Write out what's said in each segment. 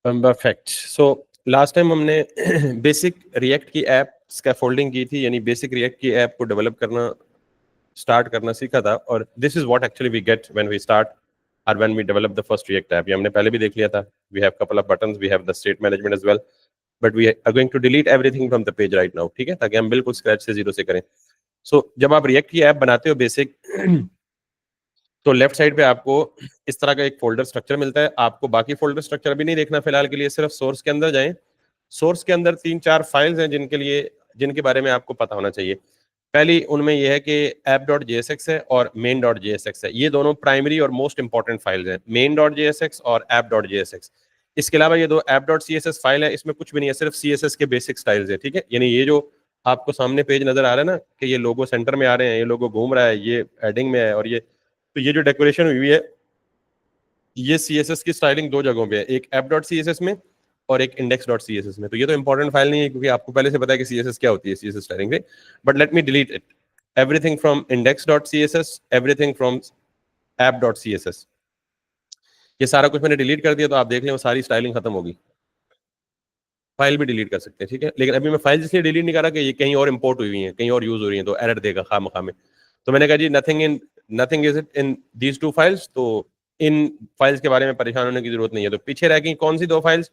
Perfect. So last time हमने basic React की app scaffolding की थी, यानी बेसिक रिएक्ट की ऐप को डेवलप करना स्टार्ट करना सीखा था, और this is what actually we get when we start और when we develop the first React app. ये हमने पहले भी देख लिया था। We have couple of buttons, we have the state management as well, but we are going to delete everything from the page right now, ठीक है, ताकि हम बिल्कुल स्क्रैच से जीरो से करें। सो जब आप रिएक्ट की ऐप बनाते हो बेसिक तो लेफ्ट साइड पे आपको इस तरह का एक फोल्डर स्ट्रक्चर मिलता है। आपको बाकी फोल्डर स्ट्रक्चर भी नहीं देखना फिलहाल के लिए, सिर्फ सोर्स के अंदर जाएं। सोर्स के अंदर 3-4 फाइल्स हैं जिनके बारे में आपको पता होना चाहिए। पहली उनमें यह है कि app.jsx है और main.jsx है। ये दोनों प्राइमरी और मोस्ट इंपॉर्टेंट फाइल्स हैं, main.jsx और app.jsx। इसके अलावा ये दो app.css फाइल है, इसमें कुछ भी नहीं है, सिर्फ css के बेसिक स्टाइल्स है, ठीक है। यानी ये जो आपको सामने पेज नजर आ रहा है ना, कि ये लोगो सेंटर में आ रहे हैं, ये लोगो घूम रहा है, ये हेडिंग में है, और ये जो डेकोरेशन हुई है, ये CSS की स्टाइलिंग दो जगहों पे है, एक app.css में और एक index.css में। तो ये तो इंपॉर्टेंट फाइल नहीं है, क्योंकि आपको पहले से पता है कि CSS क्या होती है CSS स्टाइलिंग से। But let me delete it, everything from index.css, everything from app.css। ये सारा कुछ मैंने डिलीट कर दिया, तो आप देख लें वो सारी स्टाइलिंग खत्म होगी। फाइल भी डिलीट कर सकते हैं, ठीक है, लेकिन अभी मैं फाइल इसलिए डिलीट नहीं कर रहा कि ये कहीं और इंपोर्ट हुई हुई है, कहीं और यूज हो रही है, तो एरर देगा खामखा में। तो मैंने कहा जी nothing is it in these two files, तो इन फाइल्स के बारे में परेशान होने की जरूरत नहीं है। तो पीछे रह गई कौन सी दो फाइल्स,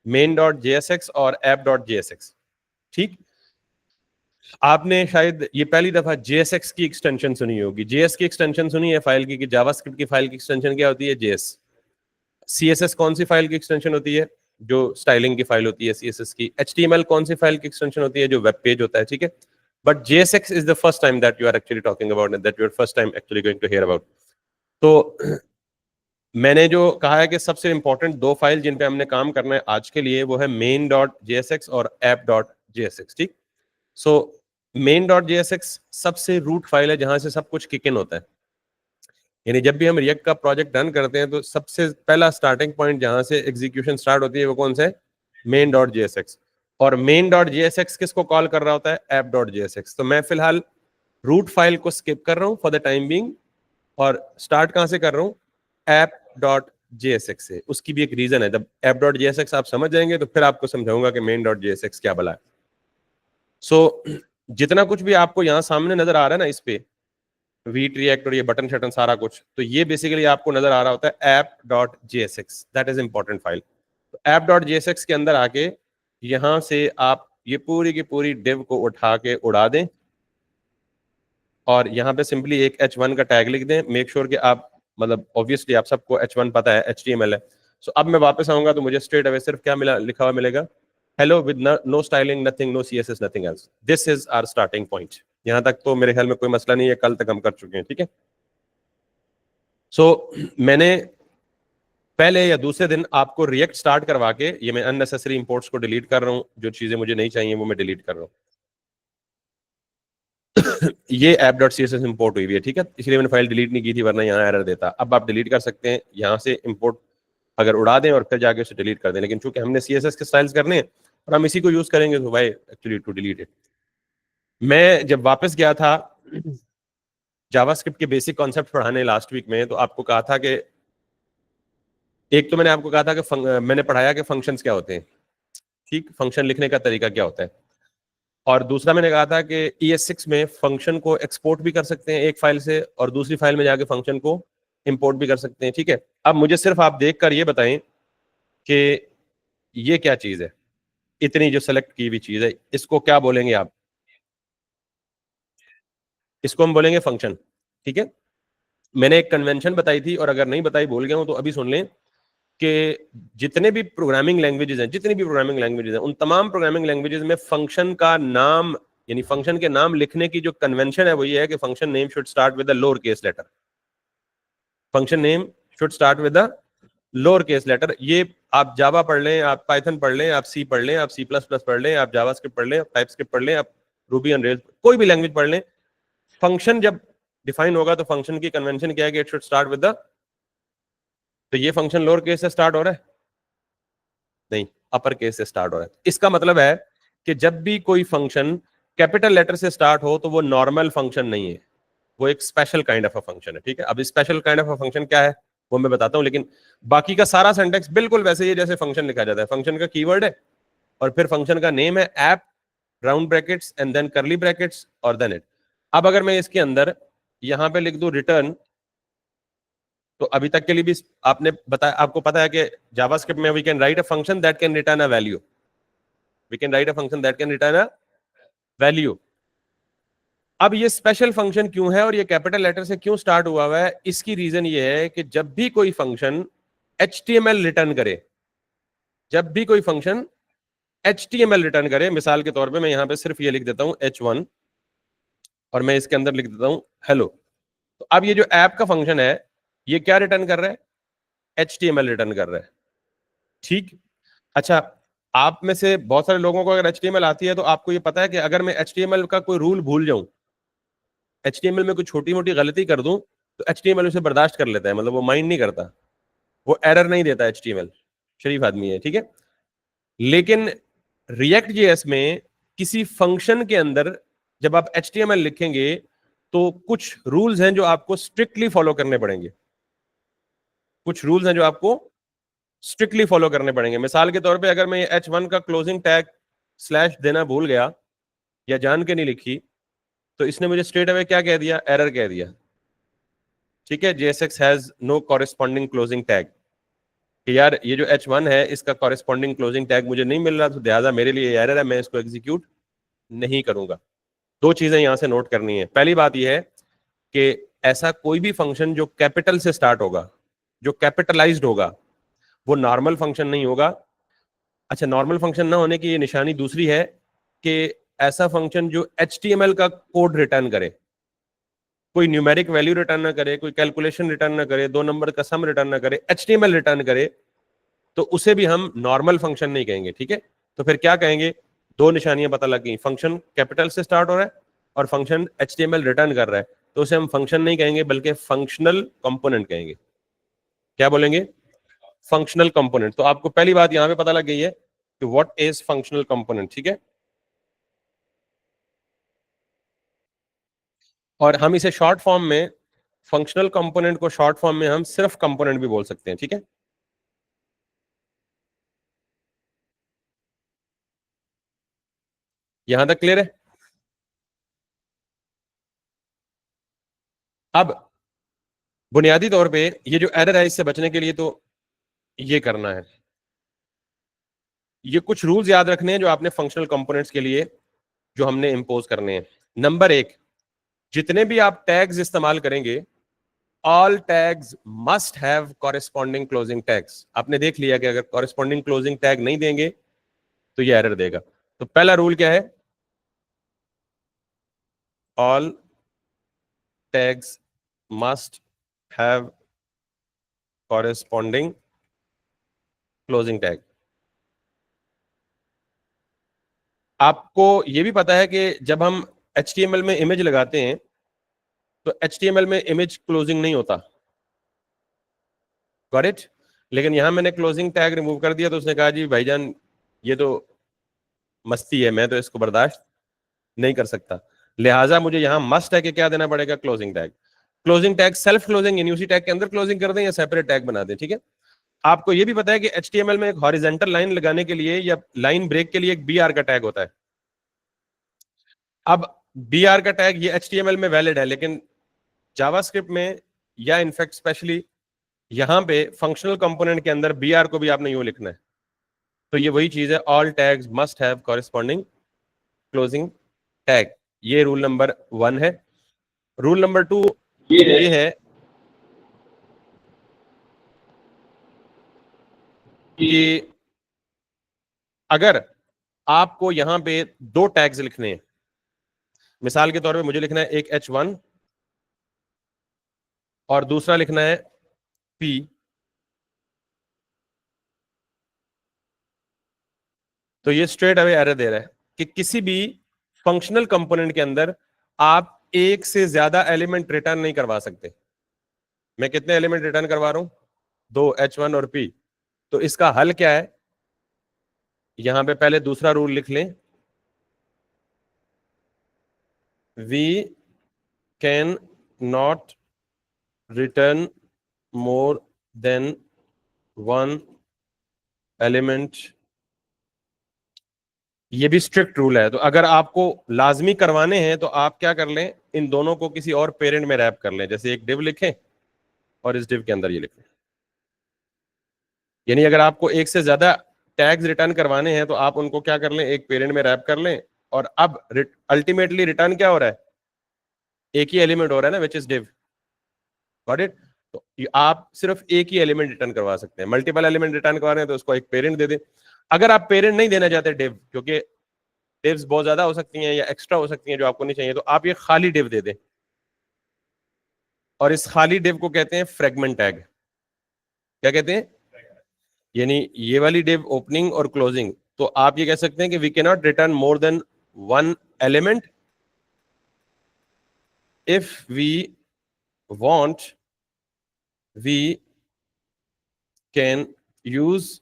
main.jsx और app.jsx, ठीक। आपने शायद ये पहली दफा JSX की एक्सटेंशन सुनी होगी। JS की एक्सटेंशन सुनी है फाइल की, कि जावास्क्रिप्ट की फाइल की एक्सटेंशन क्या होती है, JS। CSS कौन सी फाइल की एक्सटेंशन होती है, जो स्टाइलिंग की फाइल होती है CSS की। HTML कौन सी फाइल की एक्सटेंशन होती है, जो वेब पेज होता है, ठीक है। But JSX is the first time that you are actually talking about, that you are first time actually going to hear about. तो मैंने जो कहा है कि सबसे इंपॉर्टेंट दो फाइल जिन पे हमने काम करना है आज के लिए, वो है main.jsx और app.jsx, ठीक। सो main.jsx सबसे रूट फाइल है, जहां से सब कुछ किक इन होता है। यानी जब भी हम रिएक्ट का प्रोजेक्ट रन करते हैं, तो सबसे पहला स्टार्टिंग पॉइंट जहां से एग्जीक्यूशन स्टार्ट होती है, वो कौन सा है, main.jsx। और main.jsx किसको कॉल कर रहा होता है, app.jsx। तो मैं फिलहाल रूट फाइल को स्किप कर रहा हूं फॉर द टाइम बीइंग, और स्टार्ट कहां से कर रहा हूं, app.jsx से। उसकी भी एक रीजन है, जब app.jsx आप समझ जाएंगे तो फिर आपको समझाऊंगा कि main.jsx क्या भला है। सो जितना कुछ भी आपको यहाँ सामने नजर आ रहा है ना, इस पे वीट रिएक्ट और ये बटन शटन सारा कुछ, तो ये बेसिकली आपको नजर आ रहा होता है app.jsx, that is important file. तो app.jsx के अंदर आके यहां से आप ये पूरी की पूरी डिव को उठा के उड़ा दें, और यहाँ पे सिंपली एक h1 का टैग लिख दें। मेक श्योर कि आप, मतलब ऑब्वियसली आप सबको h1 पता है, HTML है। सो अब मैं वापस आऊंगा तो मुझे स्ट्रेट अवे सिर्फ क्या मिला, लिखा हुआ मिलेगा, hello with no styling, nothing, no CSS, nothing else. This is our starting point. यहाँ तक तो मेरे ख्याल में कोई मसला नहीं है, कल तक हम कर चुके हैं, ठीक है। सो मैंने पहले या दूसरे दिन आपको रिएक्ट स्टार्ट करवा के, ये मैं अननेसेसरी इंपोर्ट्स को डिलीट कर रहा हूँ, जो चीजें मुझे नहीं चाहिए वो मैं डिलीट कर रहा हूँ। ये app.css इंपोर्ट हुई हुई है, ठीक है, इसलिए मैंने फाइल डिलीट नहीं की थी, वरना यहाँ एरर देता। अब आप डिलीट कर सकते हैं यहाँ से, इंपोर्ट अगर उड़ा दें और फिर जाके उसे डिलीट कर दें, लेकिन चूंकि हमने CSS के स्टाइल्स करने हैं और हम इसी को यूज करेंगे, तो why actually to delete it. मैं जब वापस गया था जावास्क्रिप्ट के बेसिक कॉन्सेप्ट पढ़ाने लास्ट वीक में, तो आपको कहा था कि एक तो मैंने आपको कहा था कि मैंने पढ़ाया कि फंक्शंस क्या होते हैं, ठीक, फंक्शन लिखने का तरीका क्या होता है। और दूसरा मैंने कहा था कि ES6 में फंक्शन को एक्सपोर्ट भी कर सकते हैं एक फाइल से, और दूसरी फाइल में जाके फंक्शन को इंपोर्ट भी कर सकते हैं, ठीक है। अब मुझे सिर्फ आप देखकर ये बताएं कि ये क्या चीज है, इतनी जो सेलेक्ट की हुई चीज है, इसको क्या बोलेंगे आप, इसको हम बोलेंगे फंक्शन, ठीक है। मैंने एक कन्वेंशन बताई थी, और अगर नहीं बताई भूल गया हूं तो अभी सुन लें, कि जितने भी प्रोग्रामिंग लैंग्वेजेस हैं, जितनी भी प्रोग्रामिंग लैंग्वेजेस हैं, उन तमाम प्रोग्रामिंग लैंग्वेजेस में फंक्शन का नाम, यानी फंक्शन के नाम लिखने की जो कन्वेंशन है, वो ये है कि function name should start with the lower case letter. Function name should start with the lower case letter. ये आप जावा पढ़ लें, आप पाइथन पढ़ लें, आप सी पढ़ लें, आप C++ पढ़ लें, आप जावास्क्रिप्ट पढ़ लें, आप टाइपस्क्रिप्ट पढ़ लें, आप रूबी ऑन रेल्स, कोई भी लैंग्वेज पढ़ लें, फंक्शन जब डिफाइन होगा तो फंक्शन की कन्वेंशन क्या है कि it should start with the, तो ये फंक्शन लोअर केस से स्टार्ट हो रहा है, नहीं, अपर केस से स्टार्ट हो रहा है। इसका मतलब है कि जब भी कोई फंक्शन कैपिटल लेटर से स्टार्ट हो तो वो नॉर्मल फंक्शन नहीं है, वो एक special kind of a function है, ठीक है। अब special kind of a function क्या है, वो मैं बताता हूं, लेकिन बाकी का सारा सिंटैक्स बिल्कुल वैसे ही है जैसे फंक्शन लिखा जाता है। फंक्शन का कीवर्ड है और फिर फंक्शन का नेम है app, round brackets and then curly brackets और देन इट। अब अगर मैं इसके अंदर यहां पे लिख दूं रिटर्न, तो अभी तक के लिए भी आपने बताया, आपको पता है कि जावास्क्रिप्ट में we can write a function that can return a value, we can write a function that can return a value. अब ये स्पेशल फंक्शन क्यों है और ये कैपिटल लेटर से क्यों स्टार्ट हुआ हुआ है, इसकी रीजन ये है कि जब भी कोई फंक्शन HTML रिटर्न करे, जब भी कोई फंक्शन HTML रिटर्न करे, मिसाल के तौर पे मैं यहां पे सिर्फ ये लिख देता हूं H1 और मैं इसके अंदर लिख देता हूं हेलो, तो अब ये जो ऐप का फंक्शन है ये क्या रिटर्न कर रहा है, HTML रिटर्न कर रहा है। ठीक, अच्छा, आप में से बहुत सारे लोगों को अगर HTML आती है तो आपको ये पता है कि अगर मैं HTML का कोई रूल भूल जाऊं, HTML में कोई छोटी मोटी गलती कर दूं, तो HTML उसे बर्दाश्त कर लेता है, मतलब वो माइंड नहीं करता, वो एरर नहीं देता। HTML शरीफ आदमी है, ठीक है। लेकिन रिएक्ट जेएस में किसी फंक्शन के अंदर जब आप HTML लिखेंगे तो कुछ रूल्स हैं जो आपको स्ट्रिक्टली फॉलो करने पड़ेंगे, कुछ रूल्स हैं जो आपको स्ट्रिक्टली फॉलो करने पड़ेंगे। मिसाल के तौर पे अगर मैं H1 का क्लोजिंग टैग स्लैश देना भूल गया या जान के नहीं लिखी, तो इसने मुझे स्ट्रेट अवे क्या कह दिया, एरर कह दिया। ठीक है, JSX has no corresponding closing tag, कि यार ये जो H1 है इसका कॉरेस्पॉन्डिंग क्लोजिंग टैग मुझे नहीं मिल रहा, तो लिहाजा मेरे लिए एरर है, मैं इसको एग्जीक्यूट नहीं करूंगा। दो चीजें यहां से नोट करनी है। पहली बात यह है कि ऐसा कोई भी फंक्शन जो कैपिटल से स्टार्ट होगा, जो कैपिटलाइज्ड होगा, वो नॉर्मल फंक्शन नहीं होगा। अच्छा, नॉर्मल फंक्शन ना होने की ये निशानी दूसरी है कि ऐसा फंक्शन जो HTML का कोड रिटर्न करे, कोई न्यूमेरिक वैल्यू रिटर्न ना करे, कोई कैलकुलेशन रिटर्न ना करे, दो नंबर का सम रिटर्न ना करे, HTML रिटर्न करे, तो उसे भी हम नॉर्मल फंक्शन नहीं कहेंगे। ठीक है, तो फिर क्या कहेंगे, दो निशानियां पता लग गई, फंक्शन कैपिटल से स्टार्ट हो रहा है और फंक्शन HTML रिटर्न कर रहा है, तो उसे हम फंक्शन नहीं कहेंगे बल्कि फंक्शनल कंपोनेंट कहेंगे। क्या बोलेंगे, फंक्शनल कंपोनेंट। तो आपको पहली बात यहां पे पता लग गई है कि व्हाट इज फंक्शनल कंपोनेंट। ठीक है, और हम इसे शॉर्ट फॉर्म में, फंक्शनल कंपोनेंट को शॉर्ट फॉर्म में हम सिर्फ कंपोनेंट भी बोल सकते हैं। ठीक है, यहां तक क्लियर है। अब बुनियादी तौर पे ये जो एरर है इससे बचने के लिए तो ये करना है, ये कुछ रूल्स याद रखने हैं जो आपने फंक्शनल कंपोनेंट्स के लिए जो हमने इंपोज करने हैं। नंबर एक, जितने भी आप टैग्स इस्तेमाल करेंगे, all tags must have corresponding closing tags. आपने देख लिया कि अगर कॉरेस्पॉन्डिंग क्लोजिंग टैग नहीं देंगे तो ये एरर देगा। तो पहला रूल क्या है, all tags must have corresponding closing tag. आपको यह भी पता है कि जब हम HTML में इमेज लगाते हैं तो HTML में इमेज क्लोजिंग नहीं होता, गॉट इट। लेकिन यहां मैंने क्लोजिंग टैग रिमूव कर दिया तो उसने कहा जी भाईजान ये तो मस्ती है, मैं तो इसको बर्दाश्त नहीं कर सकता, लिहाजा मुझे यहां मस्ट है कि क्या देना पड़ेगा, closing tag. Closing tag self closing यानी उसी टैग के अंदर क्लोजिंग कर दें या सेपरेट टैग बना दें। ठीक है, आपको यह भी पता है कि HTML में एक हॉरिजेंटल लाइन लगाने के लिए या लाइन ब्रेक के लिए एक BR का टैग होता है। अब BR का टैग ये HTML में वैलिड है, लेकिन जावास्क्रिप्ट में या इनफैक्ट स्पेशली यहां पे फंक्शनल कंपोनेंट के अंदर BR को भी आपने यूं लिखना है। तो ये वही चीज है, all tags must have corresponding closing tag. ये रूल नंबर 1 है। रूल नंबर 2 ये है कि अगर आपको यहां पे दो टैग्स लिखने हैं, मिसाल के तौर पे मुझे लिखना है एक H1 और दूसरा लिखना है P, तो ये स्ट्रेट अवे एरर दे रहा है कि किसी भी फंक्शनल कंपोनेंट के अंदर आप एक से ज्यादा एलिमेंट रिटर्न नहीं करवा सकते। मैं कितने एलिमेंट रिटर्न करवा रहा हूं, दो, H1 और P। तो इसका हल क्या है, यहां पे पहले दूसरा रूल लिख लें, we can not return more than one element, ये भी स्ट्रिक्ट रूल है। तो अगर आपको लाजमी करवाने हैं तो आप क्या कर लें, इन दोनों को किसी और पेरेंट में रैप कर लें। जैसे एक डिव लिखें और इस डिव के अंदर ये लिखें। यानी अगर आपको एक से ज्यादा टैग्स रिटर्न करवाने हैं तो आप उनको क्या कर लें, एक पेरेंट में रैप कर लें। और अब अल्टीमेटली रिटर्न क्या हो रहा है, एक ही एलिमेंट हो रहा है ना, which is div. Got it. तो आप सिर्फ एक ही एलिमेंट रिटर्न करवा सकते हैं। मल्टीपल एलिमेंट रिटर्न करवा रहे हैं तो उसको एक पेरेंट दे दें। अगर आप पेरेंट नहीं देना चाहते डिव, क्योंकि डिव्स बहुत ज्यादा हो सकती हैं या एक्स्ट्रा हो सकती हैं जो आपको नहीं चाहिए, तो आप ये खाली डिव दे दें। और इस खाली डिव को कहते हैं फ्रेगमेंट टैग। क्या कहते हैं, यानी ये वाली डिव ओपनिंग और क्लोजिंग। तो आप ये कह सकते हैं कि we can not return more than one element if we want, we can use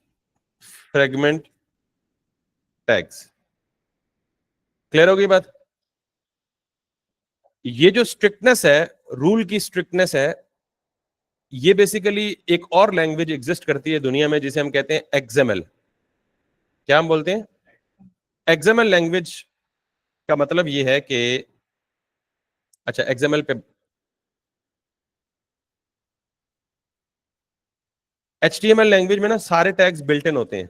fragment tags. Clear होगी बात। ये जो स्ट्रिक्टनेस है, रूल की स्ट्रिक्टनेस है, ये बेसिकली एक और लैंग्वेज एग्जिस्ट करती है दुनिया में जिसे हम कहते हैं एक्सएमएल। क्या हम बोलते हैं, एक्सएमएल लैंग्वेज का मतलब ये है कि, अच्छा एक्सएमएल पे, एचटीएमएल लैंग्वेज में ना सारे टैग्स बिल्ट इन होते हैं।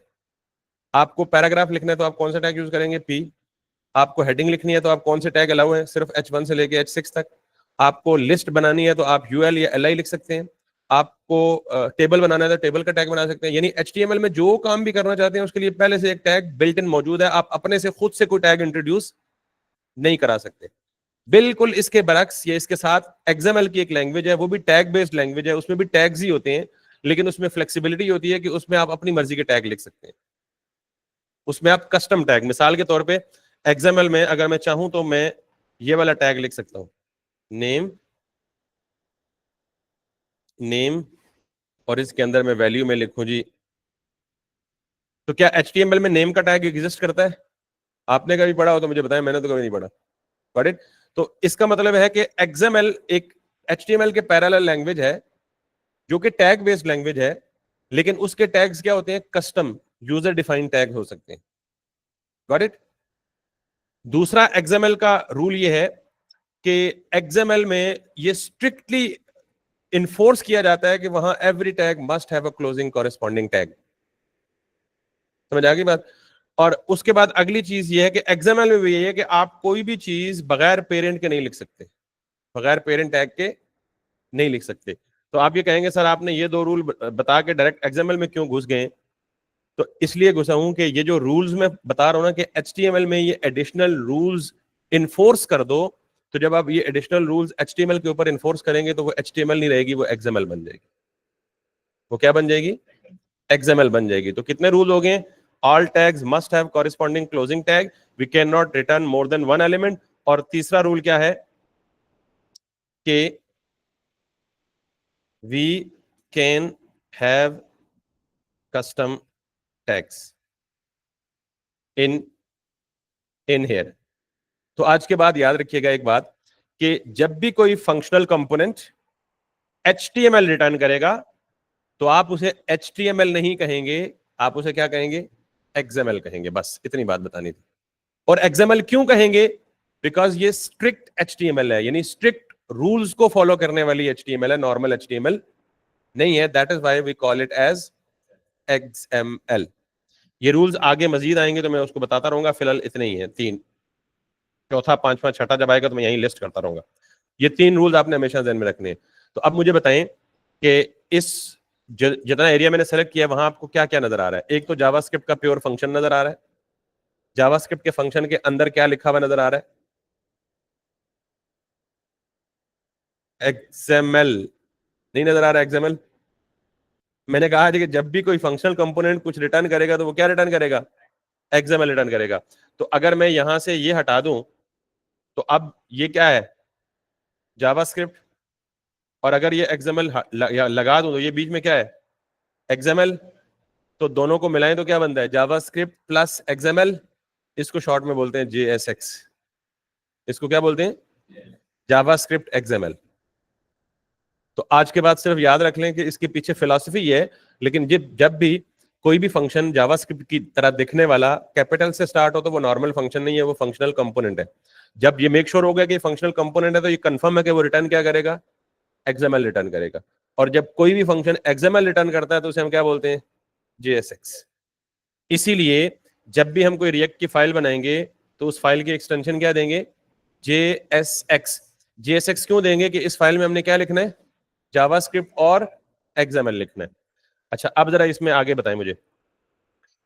आपको पैराग्राफ लिखना है तो आप कौन सा टैग यूज करेंगे, पी। आपको हेडिंग लिखनी है तो आप कौन से टैग अलाउ है, सिर्फ H1 से लेके H6 तक। आपको लिस्ट बनानी है तो आप यूएल या एलआई लिख सकते हैं। आपको टेबल बनाना है तो टेबल का टैग बना सकते हैं। यानी एचटीएमएल में जो काम भी करना चाहते हैं उसके लिए पहले से एक टैग बिल्ट इन मौजूद है। आप अपने से खुद से कोई टैग इंट्रोड्यूस नहीं करा सकते। बिल्कुल इसके बरक्स ये इसके साथ एक्सएमएल की एक लैंग्वेज है, वो भी टैग बेस्ड लैंग्वेज है। उसमें भी टैग्स ही होते हैं, लेकिन उसमें फ्लेक्सिबिलिटी होती है कि उसमें आप अपनी मर्जी के टैग लिख सकते हैं। उसमें आप कस्टम टैग, मिसाल के तौर पे एक्सएमएल में अगर मैं चाहूं तो मैं ये वाला टैग लिख सकता हूं, नेम, नेम, और इसके अंदर मैं वैल्यू में लिखूं जी। तो क्या एचटीएमएल में नेम का टैग एग्जिस्ट करता है? आपने कभी पढ़ा हो तो मुझे बताएं, मैंने तो कभी नहीं पढ़ा। Got it. तो इसका मतलब है कि एक्सएमएल एक एचटीएमएल के पैरेलल लैंग्वेज है जो कि टैग बेस्ड लैंग्वेज है, लेकिन उसके टैग्स क्या होते हैं, कस्टम यूजर डिफाइंड टैग हो सकते हैं। Got it. दूसरा एक्सएमएल का रूल ये है कि एक्सएमएल में ये स्ट्रिक्टली इन्फोर्स किया जाता है कि वहां every tag must have a closing corresponding tag. समझ आ गई बात। और उसके बाद अगली चीज ये है कि एक्सएमएल में भी ये है कि आप कोई भी चीज बगैर पेरेंट के नहीं लिख सकते, बगैर पेरेंट टैग के नहीं लिख सकते। तो आप ये कहेंगे सर आपने ये दो रूल बता के डायरेक्ट एक्सएमएल में क्यों घुस गए? तो इसलिए घुसा हूं कि ये जो रूल्स मैं बता रहा हूं ना कि एचटीएमएल में ये एडिशनल रूल्स इन्फोर्स कर दो। तो जब आप ये एडिशनल रूल्स एचटीएमएल के ऊपर इन्फोर्स करेंगे तो वो एचटीएमएल नहीं रहेगी, वो एक्सएमएल बन जाएगी। वो क्या बन जाएगी, एक्सएमएल बन जाएगी। तो कितने रूल हो गए, all tags must have corresponding closing tag, we can not return more than one element. और तीसरा रूल क्या है कि we can have custom tags in in here. तो आज के बाद याद रखिएगा एक बात कि जब भी कोई फंक्शनल कंपोनेंट HTML रिटर्न करेगा तो आप उसे HTML नहीं कहेंगे, आप उसे क्या कहेंगे, XML कहेंगे। बस इतनी बात बतानी थी। और XML क्यों कहेंगे, बिकॉज ये स्ट्रिक्ट HTML है, यानी स्ट्रिक्ट रूल्स को फॉलो करने वाली HTML है, नॉर्मल HTML नहीं है। That is why we call it as XML। ये रूल्स आगे मजीद आएंगे तो मैं उसको बताता रहूंगा, फिलहाल इतने ही हैं, तीन। चौथा पांचवा छठा जब आएगा तो मैं यही लिस्ट करता रहूंगा। ये तीन रूल्स आपने हमेशा ध्यान में रखने हैं। तो अब मुझे बताएं कि इस जितना एरिया मैंने सेलेक्ट किया वहां आपको क्या क्या नजर आ रहा है। एक तो जावास्क्रिप्ट का प्योर फंक्शन नजर आ रहा है। जावास्क्रिप्ट के फंक्शन के अंदर क्या लिखा हुआ नजर आ रहा है, XML नहीं नजर आ रहा है। XML मैंने कहा है कि जब भी कोई फंक्शनल कंपोनेंट कुछ रिटर्न करेगा तो वो क्या रिटर्न करेगा, XML रिटर्न करेगा। तो अगर मैं यहां से ये हटा दूं तो अब ये क्या है, जावास्क्रिप्ट। और अगर ये XML लगा दूं तो ये बीच में क्या है, XML। तो दोनों को मिलाएं तो क्या बनता है, जावास्क्रिप्ट प्लस XML। इसको शॉर्ट में बोलते हैं JSX। इसको क्या बोलते हैं, जावास्क्रिप्ट XML। तो आज के बाद सिर्फ याद रख लें कि इसके पीछे फिलॉसफी ये है, लेकिन जब भी कोई भी फंक्शन जावास्क्रिप्ट की तरह दिखने वाला कैपिटल से स्टार्ट हो तो वो नॉर्मल फंक्शन नहीं है, वो फंक्शनल कंपोनेंट है। जब ये मेक श्योर हो गया कि फंक्शनल कंपोनेंट है तो ये कंफर्म है कि वो रिटर्न क्या करेगा, एक्सएमएल रिटर्न करेगा। और जब कोई भी फंक्शन एक्सएमएल रिटर्न करता है तो उसे हम क्या बोलते हैं, JSX। इसीलिए जब भी हम कोई रिएक्ट की फाइल बनाएंगे तो उस फाइल की एक्सटेंशन क्या देंगे, JSX। JSX क्यों देंगे कि इस फाइल में हमने क्या लिखना है, जावास्क्रिप्ट और XML लिखना है। अच्छा, अब जरा इसमें आगे बताएं मुझे,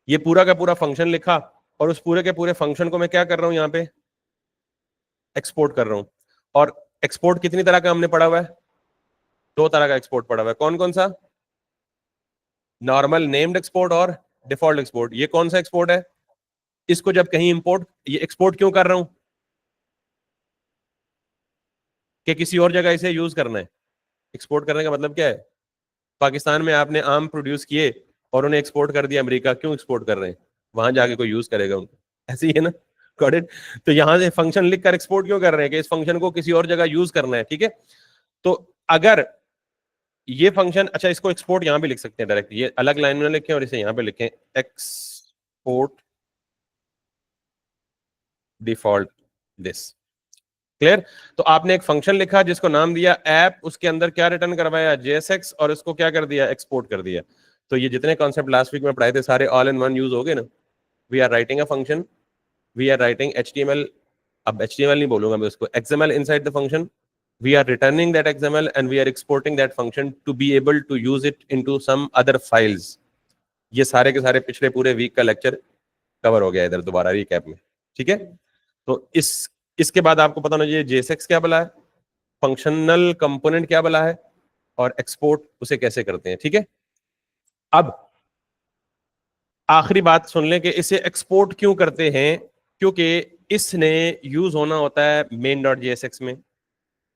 ये पूरा का पूरा फंक्शन लिखा और उस पूरे के पूरे फंक्शन को मैं क्या कर रहा हूं, यहां पे एक्सपोर्ट कर रहा हूं। और एक्सपोर्ट कितनी तरह का हमने पढ़ा हुआ है, 2 तरह का एक्सपोर्ट पढ़ा हुआ है। कौन कौन सा, नॉर्मल नेम्ड एक्सपोर्ट और डिफॉल्ट एक्सपोर्ट। ये कौन सा एक्सपोर्ट है, इसको जब कहीं इंपोर्ट, ये एक्सपोर्ट क्यों कर रहा हूं कि किसी और जगह इसे यूज करना है। एक्सपोर्ट करने का मतलब क्या है, पाकिस्तान में आपने आम प्रोड्यूस किए और उन्हें एक्सपोर्ट कर दिया अमेरिका, क्यों एक्सपोर्ट कर रहे हैं, वहां जाके कोई यूज करेगा उनको, ऐसे ही है ना, गॉट इट। तो यहां से फंक्शन लिखकर एक्सपोर्ट क्यों कर रहे हैं कि इस फंक्शन को किसी और जगह यूज करना है, ठीक है। तो अगर ये फंक्शन, अच्छा इसको एक्सपोर्ट यहां भी लिख सकते हैं डायरेक्ट, ये अलग लाइन में लिखें और इसे यहां पे लिखें, एक्सपोर्ट डिफॉल्ट दिस, क्लियर। तो आपने एक फंक्शन लिखा जिसको नाम दिया ऐप, उसके अंदर क्या रिटर्न करवाया, JSX, और इसको क्या कर दिया, एक्सपोर्ट कर दिया। तो ये जितने कॉन्सेप्ट लास्ट वीक में पढ़ाए थे सारे ऑल इन वन यूज हो गए ना। We are writing a function, we are writing HTML, अब HTML नहीं बोलूंगा मैं उसको, XML inside the function, we are returning that XML and we are exporting that function to be able to use it into some other files। ये सारे के सारे पिछले पूरे वीक का लेक्चर कवर हो गया इधर दोबारा रिकैप में, ठीक है। तो इसके बाद आपको पता होना चाहिए JSX क्या बला है, फंक्शनल कंपोनेंट क्या बला है, और एक्सपोर्ट उसे कैसे करते हैं, ठीक है। अब आखिरी बात सुन लें कि इसे एक्सपोर्ट क्यों करते हैं, क्योंकि इसने यूज होना होता है main.jsx में।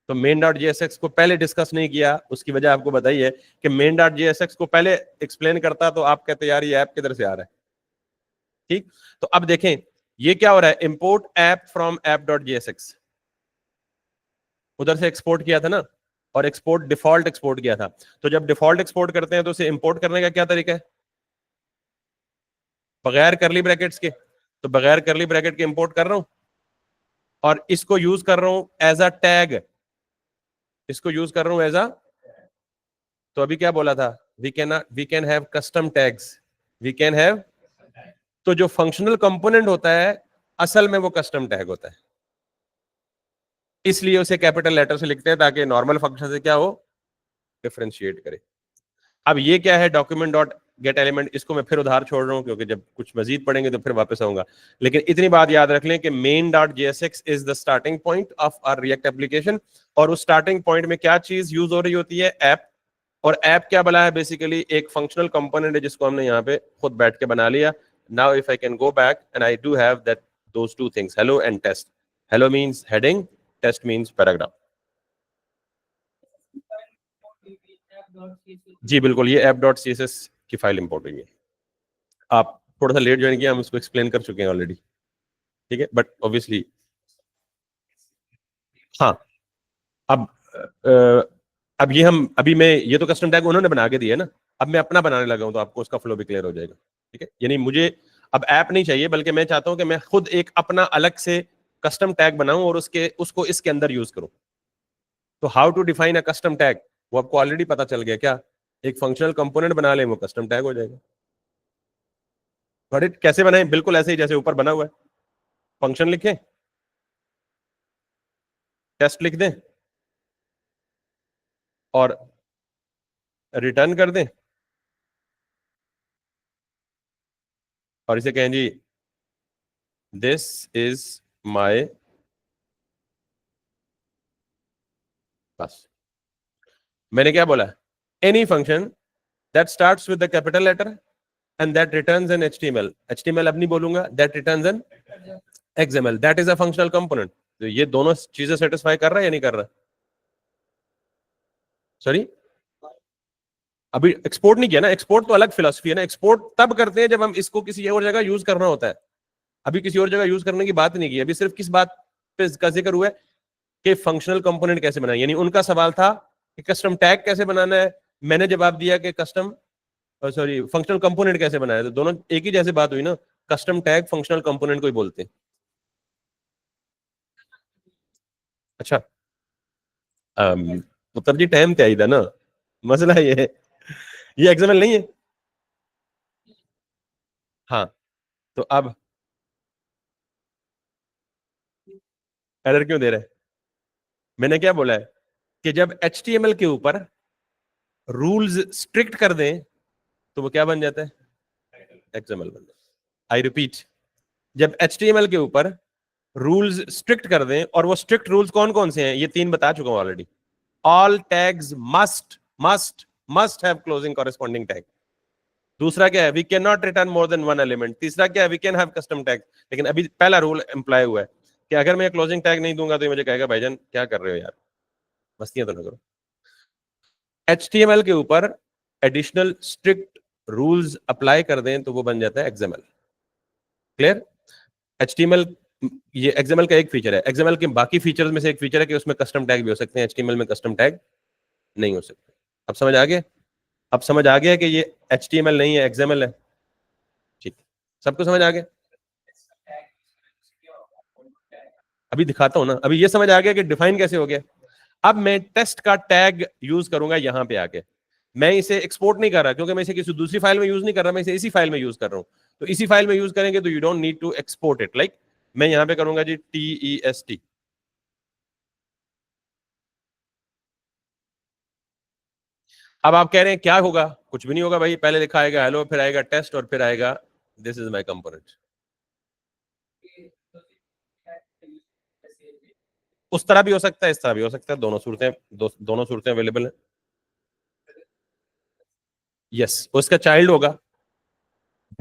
तो main.jsx को पहले डिस्कस नहीं किया, उसकी वजह आपको बताई है कि main.jsx को पहले एक्सप्लेन करता तो आप कहते यार ये ऐप किधर से आ रहा है, ठीक। तो अब देखें ये क्या हो रहा है, इंपोर्ट ऐप फ्रॉम app.jsx, उधर से एक्सपोर्ट किया था ना, और एक्सपोर्ट डिफॉल्ट एक्सपोर्ट किया था। तो जब डिफॉल्ट एक्सपोर्ट करते हैं तो उसे इंपोर्ट करने का क्या तरीका है, बगैर करली ब्रैकेट्स के। तो बगैर करली ब्रैकेट के इंपोर्ट कर रहा हूं और इसको यूज कर रहा हूं एज अ टैग, इसको यूज कर रहा हूं एज अ, तो अभी क्या बोला था, we can have custom tags, we can have. तो जो फंक्शनल कंपोनेंट होता है असल में वो कस्टम टैग होता है, इसलिए उसे कैपिटल लेटर से लिखते हैं ताकि नॉर्मल फंक्शन से क्या हो, डिफरेंशिएट करे। अब ये क्या है, डॉक्यूमेंट डॉट गेट एलिमेंट, इसको मैं फिर उधार छोड़ रहा हूं क्योंकि जब कुछ मजीद पढ़ेंगे तो फिर वापस आऊंगा। लेकिन इतनी बात याद रख लें कि main.jsx is the starting point of our React application, और उस स्टार्टिंग पॉइंट में क्या चीज यूज हो रही होती है, ऐप। और ऐप क्या बना है, बेसिकली एक फंक्शनल कंपोनेंट है जिसको हमने यहाँ पे खुद बैठ के बना लिया। Now if I can go back and I do have that those two things, hello and test. Hello means heading, test means paragraph. जी बिल्कुल, ये app.css की फाइल इंपोर्ट हुई है। आप थोड़ा सा लेट ज्वाइन किया, हम उसको एक्सप्लेन कर चुके हैं ऑलरेडी, ठीक है। बट ऑब्वियसली हाँ, अब अब ये हम अभी मैं ये तो कस्टम टैग उन्होंने बना के दिया है ना, अब मैं अपना बनाने लगा हूं तो आपको उसका फ्लो भी क्लियर हो जाएगा, ठीक है। यानी मुझे अब ऐप नहीं चाहिए, बल्कि मैं चाहता हूं कि मैं खुद एक अपना अलग से कस्टम टैग बनाऊं और उसको इसके अंदर यूज करूं। तो how to define a custom tag, वो आपको ऑलरेडी पता चल गया क्या, एक फंक्शनल कंपोनेंट बना लें वो कस्टम टैग हो जाएगा। बट कैसे बनाएं, बिल्कुल ऐसे ही जैसे ऊपर बना हुआ है, फंक्शन लिखें, टेस्ट लिख दें और रिटर्न कर दें, और इसे कहें जी दिस इज माय, बस मैंने क्या बोला, any function that starts with the capital letter and that returns an HTML, HTML अब नहीं बोलूंगा, that returns an XML, that is a functional component. तो ये दोनों चीजें सेटिस्फाई कर रहा है या नहीं कर रहा, सॉरी अभी एक्सपोर्ट नहीं किया ना, एक्सपोर्ट तो अलग फिलोसफी है ना, एक्सपोर्ट तब करते हैं जब हम इसको किसी और जगह यूज करना होता है। अभी किसी और जगह यूज करने की बात नहीं की, अभी सिर्फ किस बात पे का जिक्र हुआ है कि फंक्शनल कंपोनेंट कैसे बनाए। यानी उनका सवाल था कि कस्टम टैग कैसे बनाना है, मैंने जवाब दिया कि कस्टम सॉरी फंक्शनल कंपोनेंट कैसे बनाया, तो दोनों एक ही जैसे बात हुई ना, कस्टम टैग फंक्शनल कंपोनेंट को ही बोलते हैं। अच्छा मतलब जी टाइम क्या ही था ना, मसला ये है, ये एक्सएमएल नहीं है। हाँ, तो अब एरर क्यों दे रहा है? मैंने क्या बोला है कि जब HTML के ऊपर रूल्स स्ट्रिक्ट कर दें तो वो क्या बन जाता है? एक्सएमएल बन जाता है। आई रिपीट, जब HTML के ऊपर रूल्स स्ट्रिक्ट कर दें, और वो स्ट्रिक्ट रूल्स कौन कौन से हैं, ये 3 बता चुका हूं already. All tags must have closing corresponding tag. दूसरा क्या है, we can not return more than one element. तीसरा क्या है, we can have custom tag. लेकिन अभी पहला रूल एम्प्लॉय हुआ है कि अगर मैं क्लोजिंग टैग नहीं दूंगा तो ये मुझे कहेगा भाईजान क्या कर रहे हो यार, मस्तियां तो ना करो। HTML के ऊपर एडिशनल स्ट्रिक्ट रूल्स अप्लाई कर दें तो वो बन जाता है XML। क्लियर? HTML ये XML का एक फीचर है। XML के बाकी फीचर्स में से एक फीचर है कि उसमें कस्टम टैग भी हो सकते हैं, HTML में कस्टम टैग नहीं हो सकते। अब समझ आ गया? अब समझ आ गया कि ये HTML नहीं है, XML है। ठीक, सबको समझ आ गया? अभी दिखाता हूं ना, अभी ये समझ आ गया कि डिफाइन कैसे हो गया। अब मैं टेस्ट का टैग यूज करूंगा यहां पे आके। मैं इसे एक्सपोर्ट नहीं कर रहा क्योंकि मैं इसे किसी दूसरी फाइल में यूज नहीं कर रहा, मैं इसे इसी फाइल में यूज कर रहा हूं। तो इसी फाइल में यूज करेंगे तो you don't need to export it. Like मैं यहां पे करूंगा जी TEST। अब आप कह रहे हैं क्या होगा? कुछ भी नहीं होगा भाई, पहले लिखा आएगा हेलो, फिर आएगा टेस्ट, और फिर आएगा दिस इज माई कंपोनेंट। उस तरह भी हो सकता है, इस तरह भी हो सकता है, दोनों सूरतें दोनों सूरतें अवेलेबल है। यस, उसका चाइल्ड होगा,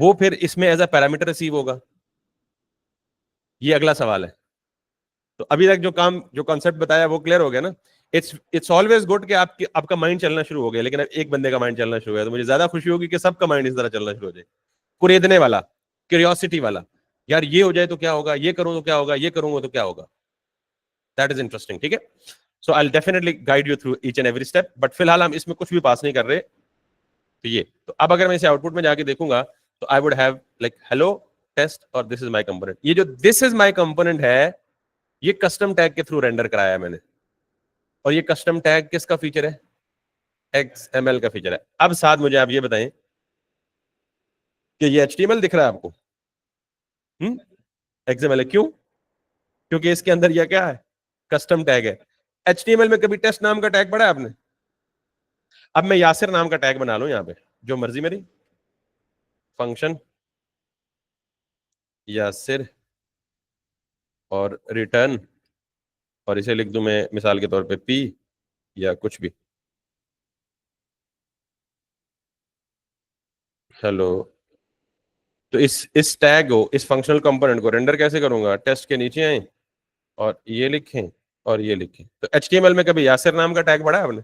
वो फिर इसमें एज अ पैरामीटर रिसीव होगा। ये अगला सवाल है। तो अभी तक जो कॉन्सेप्ट बताया वो क्लियर हो गया ना? इट्स ऑलवेज गुड कि आपका माइंड चलना शुरू हो गया, लेकिन अब एक बंदे का माइंड चलना शुरू हो गया तो मुझे ज्यादा खुशी होगी कि सबका माइंड इस तरह चलना शुरू हो जाए। कुरेदने वाला, क्यूरियोसिटी वाला, यार ये हो जाए तो क्या होगा, ये करूं तो क्या होगा, ये करूंगा तो क्या होगा। That is interesting. ठीक है, so I definitely guide you through each and every step, but फिलहाल हम इसमें कुछ भी पास नहीं कर रहे। तो ये तो अब अगर मैं इसे आउटपुट में जाके देखूंगा तो I would have like hello test और दिस इज माय कंपोनेंट। ये जो दिस इज माय कंपोनेंट है, ये कस्टम टैग के थ्रू रेंडर कराया है मैंने। और ये कस्टम टैग किसका फीचर है? XML का फीचर है। अब साथ मुझे आप ये बताएं कि ये HTML दिख रहा है आपको? हम्म, XML है। क्यों? क्योंकि इसके अंदर ये क्या है? कस्टम टैग है। HTML में कभी टेस्ट नाम का टैग पढ़ा है आपने? अब मैं यासिर नाम का टैग बना लूं यहाँ पे, जो मर्जी मेरी, फंक्शन यासिर और रिटर्न, और इसे लिख दूं मैं मिसाल के तौर पे P या कुछ भी, हेलो। तो इस टैग को, इस फंक्शनल कंपोनेंट को रेंडर कैसे करूंगा? टेस्ट के नीचे आए और ये लिखें और ये लिखें। तो HTML में कभी यासिर नाम का टैग पढ़ा है आपने?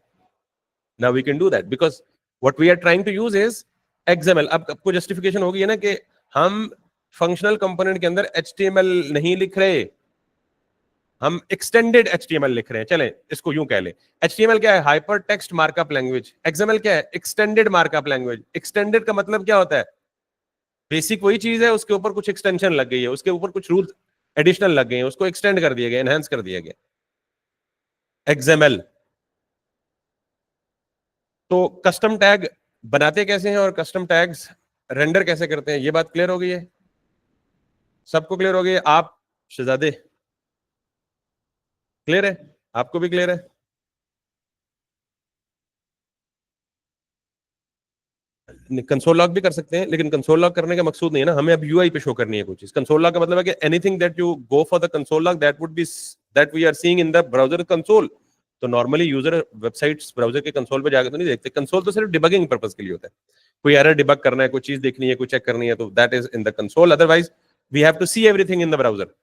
Now we can do that because what we are trying to use is XML। अब आपको जस्टिफिकेशन होगी है ना कि हम फंक्शनल कंपोनेंट के अंदर HTML नहीं लिख रहे, हम एक्सटेंडेड HTML लिख रहे हैं। चलें इसको यूं कह ले, HTML क्या है? Hyper text markup language. XML क्या है? Extended markup language. एक्सटेंडेड का मतलब क्या होता है? बेसिक वही चीज है, उसके ऊपर कुछ एक्सटेंशन लग गई है, उसके ऊपर कुछ रूल एडिशनल लग गए हैं, उसको एक्सटेंड कर दिया गया, एनहांस कर दिया गया, XML। तो कस्टम टैग बनाते कैसे हैं और कस्टम टैग्स रेंडर कैसे करते हैं, ये बात क्लियर हो गई है? सबको क्लियर हो गई है? आप शहजादे क्लियर है? आपको भी क्लियर है? कंसोल लॉग भी कर सकते हैं, लेकिन कंसोल लॉग करने का मकसूद नहीं है ना, हमें अब UI पे शो करनी है कुछ चीज। कंसोल लॉग का मतलब है कि anything that you go for the console log that would be that we are seeing in the browser console. तो नॉर्मली यूजर वेबसाइट्स ब्राउजर के कंसोल पे जाकर तो नहीं देखते। कंसोल तो सिर्फ डिबगिंग पर्पस के लिए होता है, कोई एरर डिबग करना है, कोई चीज देखनी है, कोई चेक करनी है, तो that is in the console. Otherwise we have to see everything in the browser.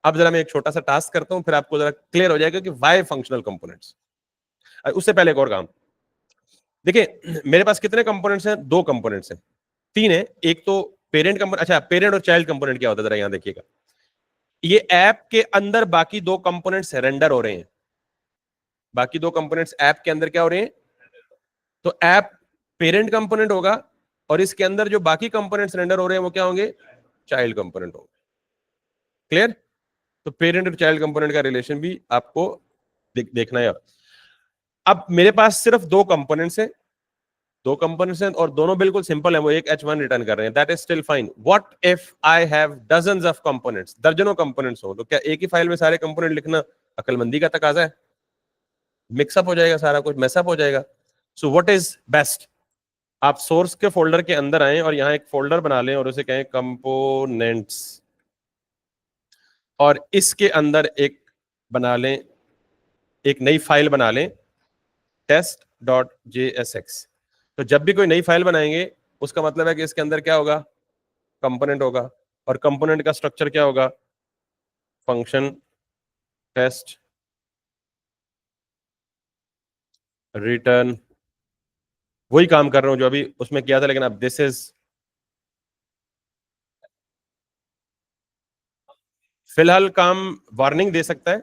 अब जरा मैं एक छोटा सा टास्क करता हूं, फिर आपको जरा क्लियर हो जाएगा कि वाई फंक्शनल कंपोनेंट्स। उससे पहले एक और काम देखिए, मेरे पास कितने कंपोनेंट्स हैं? 2 कंपोनेंट्स हैं, 3 है। एक तो पेरेंट कंपोनेंट, अच्छा पेरेंट और चाइल्ड कंपोनेंट क्या होता है जरा यहां देखिएगा। ये ऐप के अंदर बाकी 2 कंपोनेंट्स रेंडर हो रहे हैं। बाकी दो कंपोनेंट्स ऐप के अंदर क्या हो रहे हैं, तो ऐप पेरेंट कंपोनेंट होगा और इसके अंदर जो बाकी कंपोनेंट्स रेंडर हो रहे हैं वो क्या होंगे, चाइल्ड कंपोनेंट होंगे। क्लियर? तो पेरेंट और चाइल्ड कंपोनेंट का रिलेशन भी आपको देखना है। अब मेरे पास सिर्फ दो कंपोनेंट्स हैं, दो कंपोनेंट्स हैं और दोनों बिल्कुल सिंपल है, वो एक H1 रिटर्न कर रहे हैं, that is still fine. What if I have dozens of components, दर्जनों कंपोनेंट्स हो, तो क्या एक ही फाइल में सारे कंपोनेंट लिखना अकलमंदी का तकाजा है? मिक्सअप हो जाएगा, सारा कुछ मैसअप हो जाएगा। सो व्हाट इज बेस्ट, आप सोर्स के फोल्डर के अंदर आए और यहां एक फोल्डर बना लें और उसे कहें कंपोनेंट्स, और इसके अंदर एक बना लें, एक नई फाइल बना लें test.jsx। तो जब भी कोई नई फाइल बनाएंगे उसका मतलब है कि इसके अंदर क्या होगा, कंपोनेंट होगा, और कंपोनेंट का स्ट्रक्चर क्या होगा, फंक्शन टेस्ट रिटर्न। वही काम कर रहा हूं जो अभी उसमें किया था, लेकिन अब दिस इज, फिलहाल काम वार्निंग दे सकता है,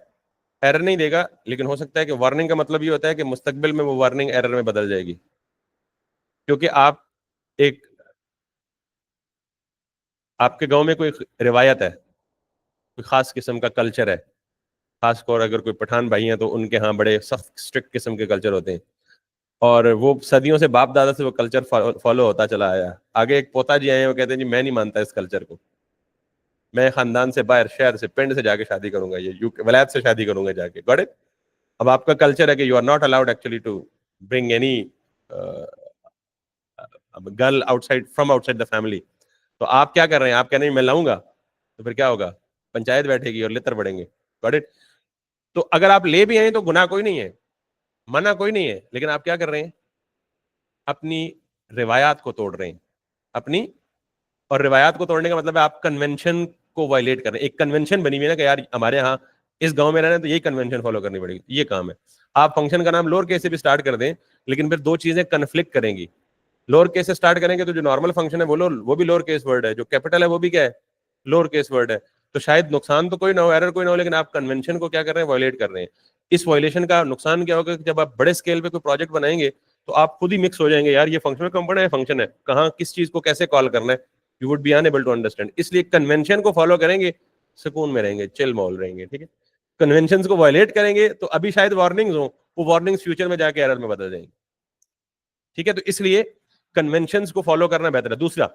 एरर नहीं देगा, लेकिन हो सकता है कि वार्निंग का मतलब ये होता है कि मुस्तकबिल में वो वार्निंग एरर में बदल जाएगी, क्योंकि आप एक, आपके गांव में कोई रिवायत है, कोई खास किस्म का कल्चर है, खासकर अगर कोई पठान भाई हैं तो उनके यहाँ बड़े सख्त स्ट्रिक्ट किस्म के कल्चर होते हैं, और वो सदियों से बाप दादा से वो कल्चर फॉलो होता चला आया। आगे एक पोता जी आए हैं, वो कहते हैं जी मैं नहीं मानता इस कल्चर को, मैं खानदान से बाहर, शहर से, पिंड से जाके शादी करूंगा, ये यूके वलायत से शादी करूंगा जाके, गॉट इट? अब आपका कल्चर है कि you are not allowed actually to bring any girl outside, from outside the family. तो आप क्या कर रहे हैं, आप कह रहे हैं मैं लाऊंगा, तो फिर क्या होगा, पंचायत बैठेगी और लितर बढ़ेंगे, गॉट इट? तो अगर आप ले भी आए तो गुनाह कोई नहीं है, मना कोई नहीं है, लेकिन आप क्या कर रहे हैं, अपनी रिवायात को तोड़ रहे हैं, अपनी, और रिवायात को तोड़ने का मतलब है आप कन्वेंशन को वायलेट कर रहे हैं। एक कन्वेंशन बनी हुई है ना कि यार हमारे यहाँ इस गांव में रहना है तो यही कन्वेंशन फॉलो करनी पड़ेगी, ये काम है। आप फंक्शन का नाम लोअर केस से भी स्टार्ट कर दें, लेकिन फिर दो चीजें कन्फ्लिक्ट करेंगी। लोअर केस से स्टार्ट करेंगे तो जो नॉर्मल फंक्शन है वो भी लोअर केस वर्ड है, जो कैपिटल है वो भी क्या है, लोअर केस वर्ड है। तो शायद नुकसान तो कोई ना हो, एरर कोई ना हो, लेकिन आप कन्वेंशन को क्या कर रहे हैं, वायलेट कर रहे हैं। इस वायलेशन का नुकसान क्या होगा कि जब आप बड़े स्केल पे कोई प्रोजेक्ट बनाएंगे तो आप खुद ही मिक्स हो जाएंगे, यार ये फंक्शनल कंपोनेंट है, फंक्शन है, कहाँ किस चीज को कैसे कॉल करना है, you would be unable to understand. इसलिए कन्वेंशन को फॉलो करेंगे, सुकून में रहेंगे, चिल मॉल रहेंगे, ठीक है? कन्वेंशन को वायलेट करेंगे तो अभी शायद वार्निंग्स हो, वो वार्निंग्स फ्यूचर में जाके एरर में बदल जाएंगे, ठीक है? तो इसलिए कन्वेंशंस को फॉलो करना बेहतर है। दूसरा,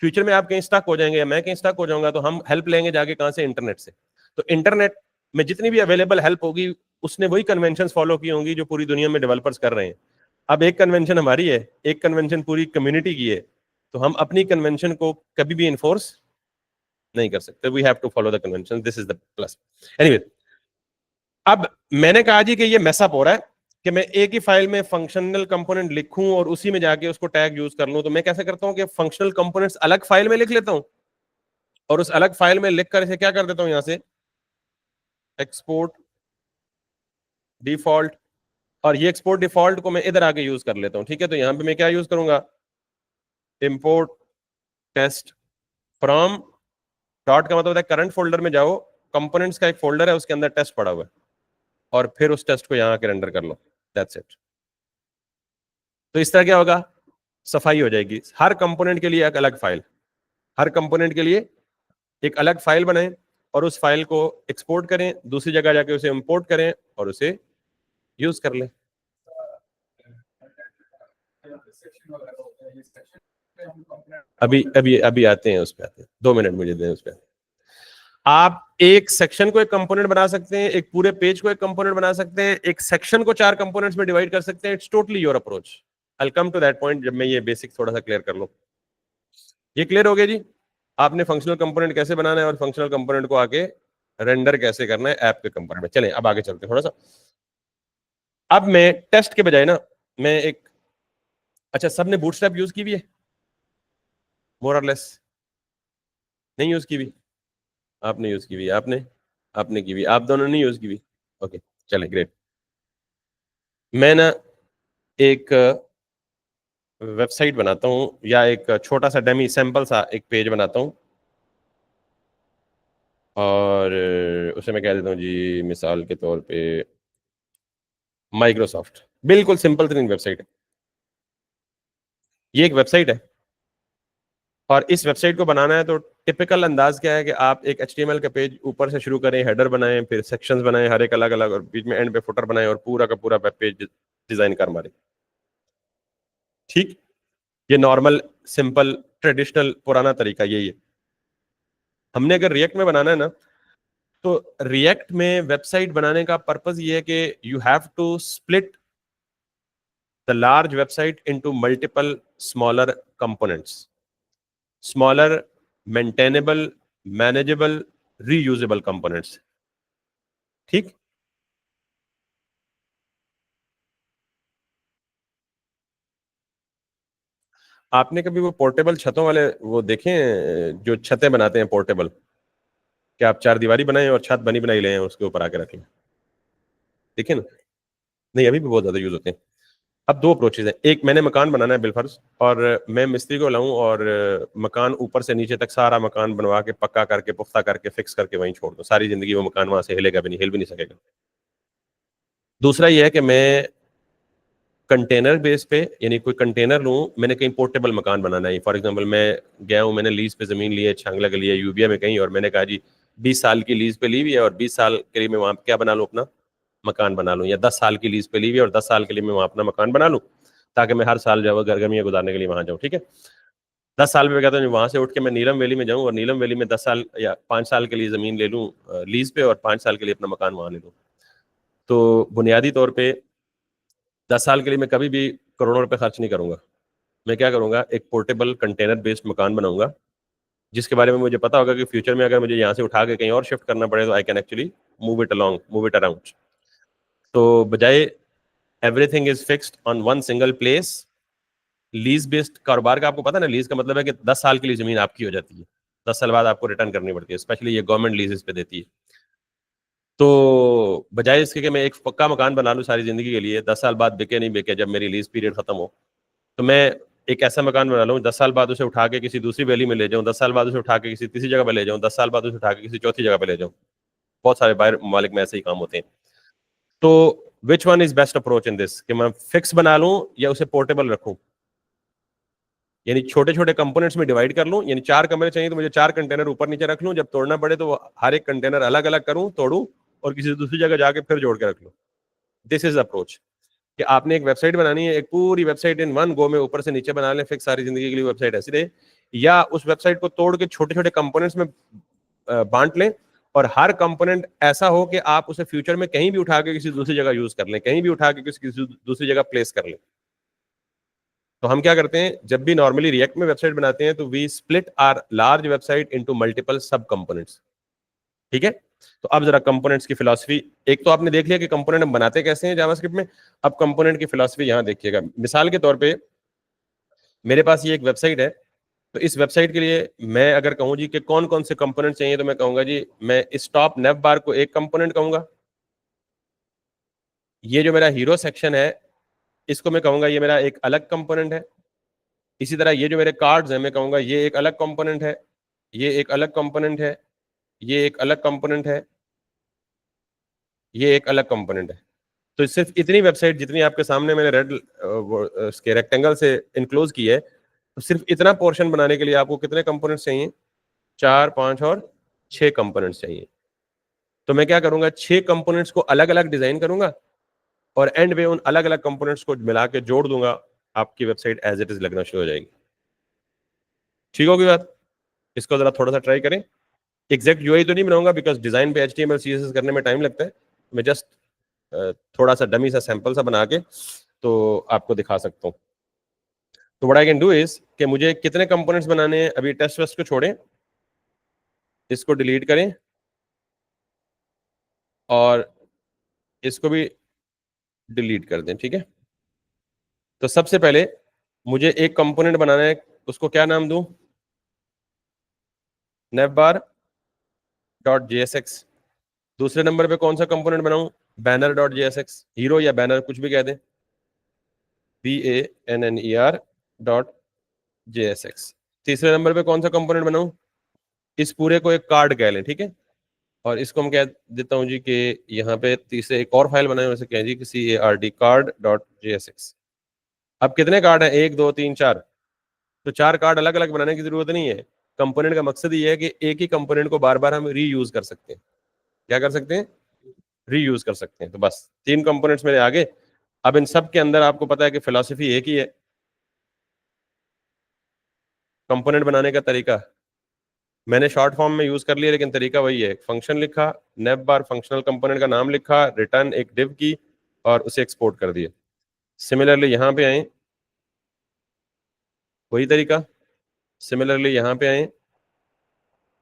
फ्यूचर में आप कहीं स्टक हो जाएंगे या मैं कहीं स्टक हो जाऊंगा तो हम हेल्प लेंगे जाके कहां से, इंटरनेट से। तो इंटरनेट में जितनी भी अवेलेबल हेल्प होगी उसने वही कन्वेंशंस फॉलो की होंगी जो पूरी दुनिया में डेवलपर्स कर रहे हैं। अब एक कन्वेंशन हमारी है, एक कन्वेंशन पूरी कम्युनिटी की है, तो हम अपनी कन्वेंशन को कभी भी इन्फोर्स नहीं कर सकते, we have to follow the convention, this is the plus. Anyway, अब मैंने कहा जी कि ये मैसअप हो रहा है कि मैं एक ही फाइल में फंक्शनल कंपोनेंट लिखूं और उसी में जाके उसको टैग यूज कर लूं। तो मैं कैसे करता हूं कि फंक्शनल कंपोनेंट्स अलग फाइल में लिख लेता हूं और उस अलग फाइल में लिख कर इसे क्या कर देता हूं, यहां से एक्सपोर्ट डिफॉल्ट, और ये एक्सपोर्ट डिफॉल्ट को मैं इधर आके यूज कर लेता हूं, ठीक है? तो यहां पे मैं क्या यूज करूंगा, इंपोर्ट टेस्ट फ्रॉम, डॉट का मतलब है करंट फोल्डर में जाओ, कंपोनेंट्स का एक फोल्डर है उसके अंदर टेस्ट पड़ा हुआ है, और फिर उस टेस्ट को यहां आके रेंडर कर लो, दैट्स इट। तो इस तरह क्या होगा, सफाई हो जाएगी। हर कंपोनेंट के लिए एक अलग फाइल, हर कंपोनेंट के लिए एक अलग फाइल बनाएं और उस फाइल को एक्सपोर्ट करें, दूसरी जगह जाके उसे इंपोर्ट करें और उसे यूज कर लें। अभी अभी अभी आते हैं उस पर, आते हैं, 2 मिनट मुझे दें उस पर। आप एक सेक्शन को एक कंपोनेंट बना सकते हैं, एक पूरे पेज को एक कंपोनेंट बना सकते हैं, एक सेक्शन को 4 कंपोनेंट्स में डिवाइड कर सकते हैं। It's totally your approach. I come to that point जब मैं ये बेसिक थोड़ा सा क्लियर कर लूं। ये क्लियर हो गया जी, आपने फंक्शनल कंपोनेंट कैसे बनाना है और फंक्शनल कंपोनेंट को आगे रेंडर कैसे करना है ऐप के कंपोनेंट में। चलें अब आगे चलते हैं थोड़ा सा। अब मैं टेस्ट के बजाय ना, मैं एक, अच्छा सबने बूटस्ट्रैप यूज की भी है, मोर और लेस? नहीं यूज की भी? आपने यूज की भी, आपने आपने की भी, आप दोनों ने यूज की भी, ओके। चले ग्रेट। मैं ना एक वेबसाइट बनाता हूँ या एक छोटा सा डेमी सैंपल सा एक पेज बनाता हूँ, और उसे मैं कह देता हूँ जी मिसाल के तौर पे माइक्रोसॉफ्ट, बिल्कुल सिंपल तरीन वेबसाइट है। ये एक वेबसाइट है और इस वेबसाइट को बनाना है तो टिपिकल अंदाज क्या है कि आप एक HTML का पेज ऊपर से शुरू करें, हेडर बनाएं, फिर सेक्शंस बनाएं हर एक अलग अलग, और बीच में एंड पे फुटर बनाएं और पूरा का पूरा वेब पेज डिजाइन कर मारे। ठीक, ये नॉर्मल सिंपल ट्रेडिशनल पुराना तरीका यही है। हमने अगर रिएक्ट में बनाना है ना, तो रिएक्ट में वेबसाइट बनाने का पर्पस ये है कि you have to split the large website into multiple smaller components, smaller maintainable manageable reusable components. ठीक, आपने कभी वो पोर्टेबल छतों वाले वो देखे हैं जो छतें बनाते हैं पोर्टेबल, कि आप चार दीवारी बनाएं और छत बनी बनाई लें उसके ऊपर आके रखें? देखिए ना, नहीं अभी भी बहुत ज्यादा यूज होते हैं। अब दो अप्रोचेज हैं, एक मैंने मकान बनाना है बिलफर्ज और मैं मिस्त्री को लाऊं और मकान ऊपर से नीचे तक सारा मकान बनवा के पक्का करके पुख्ता करके फिक्स करके वहीं छोड़ दूं, सारी जिंदगी वो मकान वहां से हिलेगा भी नहीं, हिल भी नहीं सकेगा। दूसरा ये है कि मैं कंटेनर बेस पे, यानी कोई कंटेनर लूं, मैंने कहीं पोर्टेबल मकान बनाना है। फॉर एग्जांपल मैं गया हूं, मैंने लीज पे जमीन ली है छांगला के लिए यूबिया में कहीं, और मैंने कहा जी 20 साल की लीज पे ली हुई है और 20 साल के लिए मैं वहां क्या बना लूं, अपना मकान बना लूं, या 10 साल की लीज पे ली हुई है और 10 साल के लिए मैं वहां अपना मकान बना लूं, ताकि मैं हर साल जो गर्मियां गुजारने के लिए वहां जाऊँ। ठीक है, 10 साल में कहता हूँ वहां से उठ के मैं नीलम वैली में जाऊँ और नीलम वैली में 10 साल या 5 साल के लिए जमीन ले लूँ लीज पे, और 5 साल के लिए अपना मकान वहां ले लूँ। तो बुनियादी तौर पे 10 साल के लिए मैं कभी भी करोड़ों रुपए खर्च नहीं करूंगा। मैं क्या करूंगा, एक पोर्टेबल कंटेनर बेस्ड मकान बनाऊंगा, जिसके बारे में मुझे पता होगा कि फ्यूचर में अगर मुझे यहाँ से उठा के कहीं और शिफ्ट करना पड़े तो I can actually move it along, move it around. तो बजाय everything is fixed on one single place, lease based कारोबार का आपको पता ना, लीज का मतलब है कि 10 साल के लिए जमीन आपकी हो जाती है, 10 साल बाद आपको रिटर्न करनी पड़ती है, स्पेशली ये गवर्नमेंट लीजेस पे देती है। तो बजाय इसके कि मैं एक पक्का मकान बना लूँ सारी जिंदगी के लिए, 10 साल बाद बिके नहीं बिके, जब मेरी लीज पीरियड खत्म हो, तो मैं एक ऐसा मकान बना लूँ, 10 साल बाद उसे उठा के किसी दूसरी वैली में ले जाऊँ, 10 साल बाद उसे उठा के किसी तीसरी जगह पे ले जाऊँ, 10 साल बाद उसे उठा के किसी चौथी जगह पे ले जाऊँ। बहुत सारे बाहर ममालिक में ऐसे ही काम होते हैं। तो which one is best approach in this, कि मैं फिक्स बना लूँ या उसे पोर्टेबल रखूँ, यानी छोटे छोटे कंपोनेंट्स में डिवाइड कर लूँ, यानी 4 कमरे चाहिए तो मुझे 4 कंटेनर ऊपर नीचे रख लूँ, जब तोड़ना पड़े तो हर एक कंटेनर अलग अलग करूँ, तोड़ूं और किसी दूसरी जगह जाके फिर जोड़ के रख लूँ। दिस इज अप्रोच, कि आपने एक वेबसाइट बनानी है, एक पूरी वेबसाइट इन वन गो में ऊपर से नीचे बना लें फिक्स सारी जिंदगी के लिए वेबसाइट ऐसी रहे, या उस वेबसाइट को तोड़ के छोटे छोटे कंपोनेंट्स में बांट लें, और हर कंपोनेंट ऐसा हो कि आप उसे फ्यूचर में कहीं भी उठा के किसी दूसरी जगह यूज कर लें, कहीं भी उठा के किसी दूसरी जगह प्लेस कर लें। तो हम क्या करते हैं, जब भी नॉर्मली रिएक्ट में वेबसाइट बनाते हैं तो we split our large website into multiple sub components. ठीक है, तो अब जरा कंपोनेंट्स की फिलॉसफी, एक तो आपने देख लिया कि कंपोनेंट हम बनाते कैसे हैं जावास्क्रिप्ट में, अब कंपोनेंट की फिलॉसफी यहां देखिएगा। मिसाल के तौर पे मेरे पास ये एक वेबसाइट है, तो इस वेबसाइट के लिए मैं अगर कहूं जी कि कौन कौन से कंपोनेंट चाहिए, तो मैं कहूंगा जी मैं इस टॉप नेव बार को एक कंपोनेंट कहूंगा, ये जो मेरा हीरो सेक्शन है इसको मैं कहूंगा ये मेरा एक अलग कंपोनेंट है। इसी तरह ये जो मेरे कार्ड्स हैं मैं कहूंगा ये एक अलग कंपोनेंट है, ये एक अलग कंपोनेंट है, ये एक अलग कंपोनेंट है, ये एक अलग कंपोनेंट है। तो सिर्फ इतनी वेबसाइट जितनी आपके सामने मैंने रेड इसके रेक्टेंगल से इनक्लोज की है, तो सिर्फ इतना पोर्शन बनाने के लिए आपको कितने कंपोनेंट्स चाहिए, 4 5 और 6 कंपोनेंट्स चाहिए। तो मैं क्या करूंगा, 6 कंपोनेंट्स को अलग अलग डिजाइन करूंगा और एंड में उन अलग अलग कंपोनेंट्स को मिला के जोड़ दूंगा, आपकी वेबसाइट एज इट इज लगना शुरू हो जाएगी। ठीक होगी बात, इसको जरा थोड़ा सा ट्राई करें। एग्जैक्ट यूआई तो नहीं बनाऊंगा बिकॉज डिजाइन पे HTML CSS करने में टाइम लगता है, मैं जस्ट थोड़ा सा डमी सा सैंपल सा बना के तो आपको दिखा सकता हूँ। तो what I can do is कि मुझे कितने कंपोनेंट्स बनाने हैं, अभी टेस्ट वेस्ट को छोड़ें, इसको डिलीट करें और इसको भी डिलीट कर दें। ठीक है, तो सबसे पहले मुझे एक कंपोनेंट बनाना है, उसको क्या नाम दूं, navbar डॉट JSX। दूसरे नंबर पे कौन सा कंपोनेंट बनाऊं, बैनर डॉट JSX, हीरो या बैनर कुछ भी कह दें, BANNER डॉट JSX। तीसरे नंबर पे कौन सा कंपोनेंट बनाऊं, इस पूरे को एक कार्ड कह लें। ठीक है, और इसको हम कह देता हूँ जी कि यहाँ पे तीसरे एक और फाइल बनाए, उसे कहें जी किसी ARD card.jsx। अब कितने कार्ड हैं, 1 2 3 4, तो 4 कार्ड अलग अलग बनाने की जरूरत नहीं है। कंपोनेंट का मकसद ये है कि एक ही कंपोनेंट को बार बार हम रीयूज कर सकते हैं। क्या कर सकते हैं, रीयूज कर सकते हैं। तो बस 3 कंपोनेंट्स मेरे आगे। अब इन सब के अंदर आपको पता है कि फिलॉसफी एक ही है, कंपोनेंट बनाने का तरीका मैंने शॉर्ट फॉर्म में यूज कर लिया, लेकिन तरीका वही है। फंक्शन लिखा, नेव बार फंक्शनल कंपोनेंट का नाम लिखा, रिटर्न एक डिव की और उसे एक्सपोर्ट कर दिया। सिमिलरली यहाँ पे आए, वही तरीका। सिमिलरली यहाँ पे आए,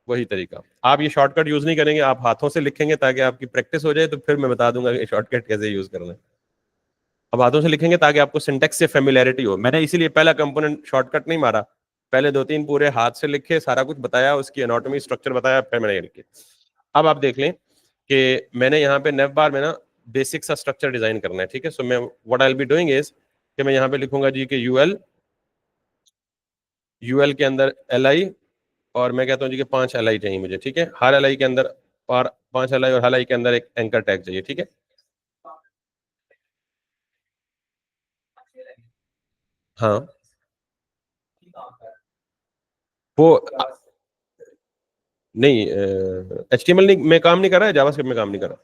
वही तरीका। आप ये शॉर्टकट यूज नहीं करेंगे, आप हाथों से लिखेंगे ताकि आपकी प्रैक्टिस हो जाए, तो फिर मैं बता दूंगा कि शॉर्टकट कैसे यूज करना है। अब हाथों से लिखेंगे ताकि आपको सिंटेक्स से फेमिलियरिटी हो। मैंने इसीलिए पहला कंपोनेंट शॉर्टकट नहीं मारा, पहले 2 3 पूरे हाथ से लिखे, सारा कुछ बताया, उसकी एनाटॉमी स्ट्रक्चर बताया, फिर मैंने ये लिखे। अब आप देख लें कि मैंने यहाँ पे नेव बार में ना बेसिक सा स्ट्रक्चर डिजाइन करना है, ठीक है। सो मैं what I will be doing is कि मैं यहाँ पे लिखूंगा जी कि यूएल के अंदर LI, और मैं कहता हूँ जी कि 5 LI चाहिए मुझे, ठीक है। हर LI के अंदर, और 5 LI और हर LI के अंदर एक एंकर टैग चाहिए, ठीक है। हाँ, वो नहीं, HTML नहीं में काम नहीं कर रहा है, जावास्क्रिप्ट में काम नहीं कर रहा।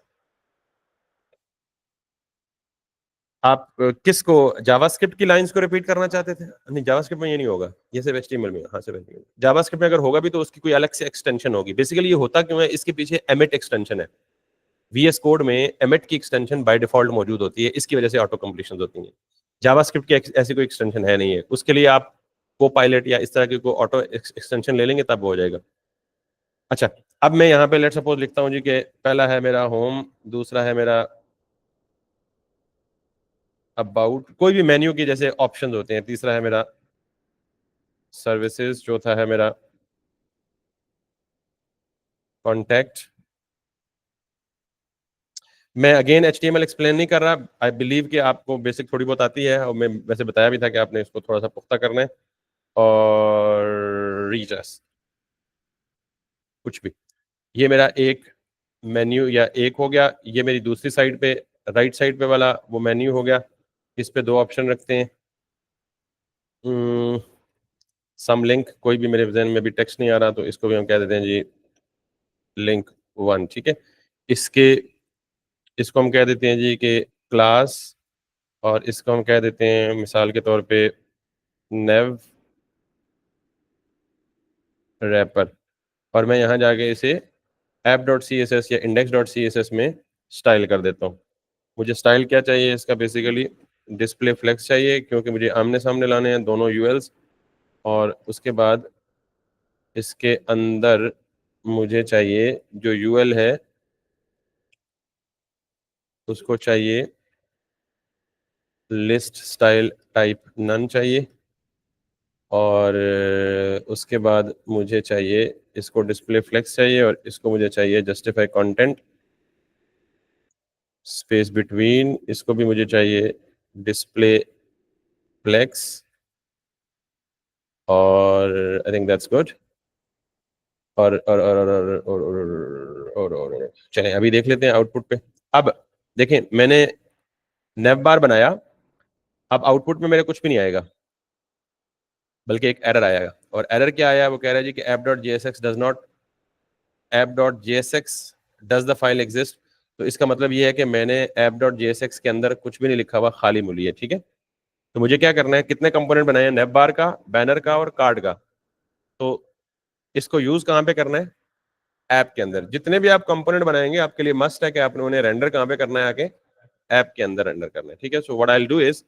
आप किसको, जावास्क्रिप्ट की लाइंस को रिपीट करना चाहते थे? नहीं, जावास्क्रिप्ट में ये नहीं होगा, ये सिर्फ HTML में। हाँ, सिर्फ HTML। जावास्क्रिप्ट में अगर होगा भी तो उसकी कोई अलग से एक्सटेंशन होगी। बेसिकली ये होता क्यों है, इसके पीछे एमिट एक्सटेंशन है। VS कोड में एमिट की एक्सटेंशन बाय डिफॉल्ट मौजूद होती है, इसकी वजह से ऑटो कंप्लीशन होती है। जावास्क्रिप्ट की ऐसी कोई एक्सटेंशन है नहीं है, उसके लिए आप को पायलट या इस तरह की कोई ऑटो एक्सटेंशन ले लेंगे तब हो जाएगा। अच्छा, अब मैं यहाँ पे लेट सपोज लिखता हूँ जी कि पहला है मेरा होम, दूसरा है मेरा अबाउट, कोई भी मेन्यू की जैसे ऑप्शंस होते हैं, तीसरा है मेरा सर्विसेज, चौथा है मेरा कॉन्टैक्ट। मैं अगेन HTML एक्सप्लेन नहीं कर रहा, आई बिलीव कि आपको बेसिक थोड़ी बहुत आती है, और मैं वैसे बताया भी था कि आपने इसको थोड़ा सा पुख्ता करना है। और रीचेस कुछ भी, ये मेरा एक मेन्यू या एक हो गया। ये मेरी दूसरी साइड पे, राइट साइड पे वाला वो मेन्यू हो गया। इस पे 2 ऑप्शन रखते हैं, सम लिंक, कोई भी मेरे जहन में भी टेक्स्ट नहीं आ रहा, तो इसको भी हम कह देते हैं जी लिंक 1, ठीक है। इसके इसको हम कह देते हैं जी कि क्लास, और इसको हम कह देते हैं मिसाल के तौर पे नेव रैपर। और मैं यहाँ जाके इसे app.css या index.css में स्टाइल कर देता हूँ। मुझे स्टाइल क्या चाहिए इसका, बेसिकली डिस्प्ले फ्लेक्स चाहिए, क्योंकि मुझे आमने सामने लाने हैं दोनों यूएल्स। और उसके बाद इसके अंदर मुझे चाहिए जो यूएल है उसको चाहिए लिस्ट स्टाइल टाइप नन चाहिए। और उसके बाद मुझे चाहिए, इसको डिस्प्ले फ्लेक्स चाहिए, और इसको मुझे चाहिए जस्टिफाई कंटेंट स्पेस बिटवीन, इसको भी मुझे चाहिए डिस्प्ले फ्लेक्स। और आई थिंक दैट्स गुड। और चलें अभी देख लेते हैं आउटपुट पे। अब देखें, मैंने नेव बार बनाया, अब आउटपुट में मेरे कुछ भी नहीं आएगा, बल्कि एक एरर आएगा। और एरर क्या आया, वो कह रहा है जी कि app.jsx does the file exist. तो इसका मतलब ये है कि मैंने app.jsx के अंदर कुछ भी नहीं लिखा हुआ, खाली मूली है, ठीक है। तो मुझे क्या करना है, कितने कंपोनेंट बनाए हैं, नेव बार का, बैनर का और कार्ड का। तो इसको यूज कहाँ पे करना है, ऐप के अंदर। जितने भी आप कंपोनेंट बनाएंगे आपके लिए मस्ट है कि आपने उन्हें रेंडर कहाँ पे करना है, आके ऐप के अंदर रेंडर करना है, ठीक है। So what I will do is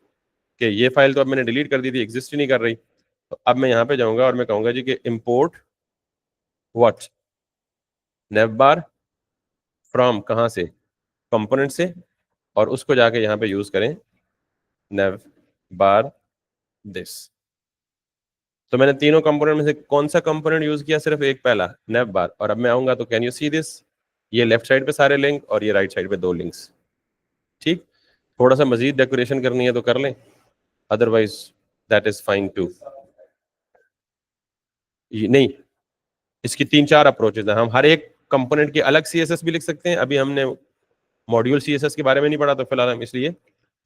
कि ये फाइल तो अब मैंने डिलीट कर दी थी, एग्जिस्ट ही नहीं कर रही। तो अब मैं यहाँ पे जाऊंगा और मैं कहूंगा जी कि import what, naive bar from, कहाँ से, कंपोनेंट से, और उसको जाके यहाँ पे यूज करें नेव बार दिस। तो मैंने तीनों कंपोनेंट में से कौन सा कंपोनेंट यूज किया, सिर्फ एक, पहला नेव बार। और अब मैं आऊंगा तो कैन यू सी दिस, ये लेफ्ट साइड पे सारे लिंक और ये राइट साइड पे 2 लिंक्स, ठीक। थोड़ा सा मजीद डेकोरेशन करनी है तो कर लें, otherwise that is fine too. नहीं, इसकी 3 4 अप्रोचेज हैं, हम हर एक कंपोनेंट की अलग CSS भी लिख सकते हैं। अभी हमने मॉड्यूल CSS के बारे में नहीं पढ़ा, तो फिलहाल हम इसलिए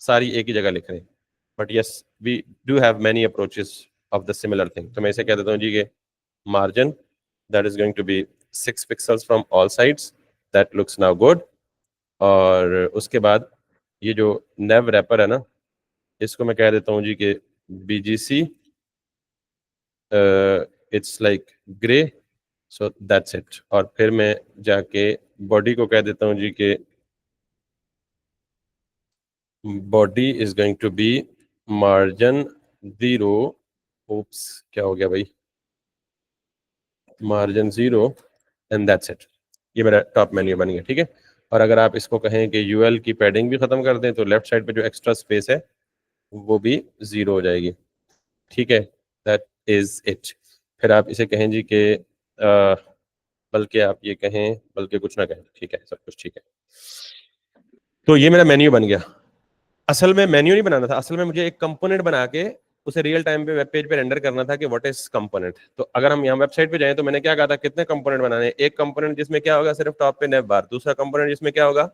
सारी एक ही जगह लिख रहे हैं। But yes, we do have many approaches of the similar thing. तो मैं इसे कह देता हूँ जी कि margin that is going to be 6 pixels from all sides, that looks now good. और उसके बाद ये जो नेव रैपर है ना, इसको मैं कह देता हूँ जी कि BGC it's like grey, so that's it. और फिर मैं जाके बॉडी को कह देता हूँ जी कि body is going to be margin 0, oops क्या हो गया भाई, मार्जिन 0 एंड दैट्स इट। ये मेरा टॉप मेन्यू बन गया, ठीक है। और अगर आप इसको कहें कि UL की पैडिंग भी खत्म कर दें, तो लेफ्ट साइड पे जो एक्स्ट्रा स्पेस है वो भी 0 हो जाएगी, ठीक है। That is it. फिर आप इसे कहें जी कि बल्कि आप ये कहें, बल्कि कुछ ना कहें, ठीक है, सब कुछ ठीक है। तो ये मेरा मेन्यू बन गया। असल में मेन्यू नहीं बनाना था, असल में मुझे एक कंपोनेंट बना के उसे रियल टाइम पे वेब पेज पे रेंडर करना था कि व्हाट इज कंपोनेंट। तो अगर हम यहाँ वेबसाइट पे जाएं, तो मैंने क्या कहा था, कितने कंपोनेंट बनाने हैं। एक कंपोनेंट जिसमें क्या होगा, सिर्फ टॉप पे नेव बार। दूसरा कंपोनेंट जिसमें क्या होगा,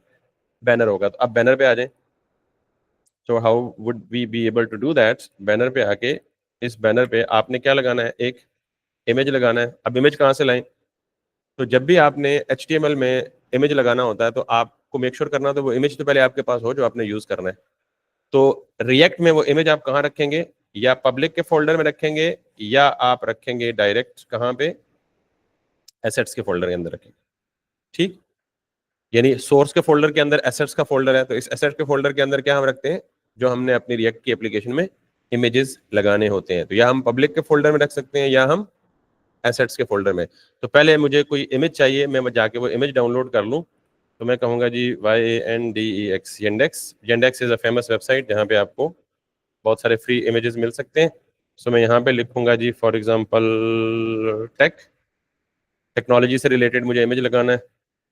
बैनर होगा। तो अब बैनर पे आ जाए। तो how would we be able to do that. Banner पे आके इस बैनर पे आपने क्या लगाना है, एक इमेज लगाना है। अब इमेज कहाँ से लाएं, तो जब भी आपने HTML में इमेज लगाना होता है, तो आपको मेक श्योर करना, तो वो इमेज तो पहले आपके पास हो जो आपने यूज करना है। तो रिएक्ट में वो इमेज आप कहाँ रखेंगे, या पब्लिक के फोल्डर में रखेंगे, या आप रखेंगे डायरेक्ट कहाँ पे, एसेट्स के फोल्डर के अंदर रखेंगे, ठीक। यानी सोर्स के फोल्डर के अंदर एसेट्स का फोल्डर है, तो इस एसेट्स के फोल्डर के अंदर क्या हम रखते हैं, जो हमने अपनी रिएक्ट की एप्लीकेशन में इमेजेस लगाने होते हैं। तो या हम पब्लिक के फोल्डर में रख सकते हैं, या हम एसेट्स के फोल्डर में। तो पहले मुझे कोई इमेज चाहिए, मैं जाके वो इमेज डाउनलोड कर लूँ। तो मैं कहूँगा जी YANDEX, Yandex. Yandex is a famous website जहाँ पे आपको बहुत सारे फ्री इमेजेस मिल सकते हैं। सो मैं यहाँ पे लिखूंगा जी, फॉर एग्जांपल टेक्नोलॉजी से रिलेटेड मुझे इमेज लगाना है,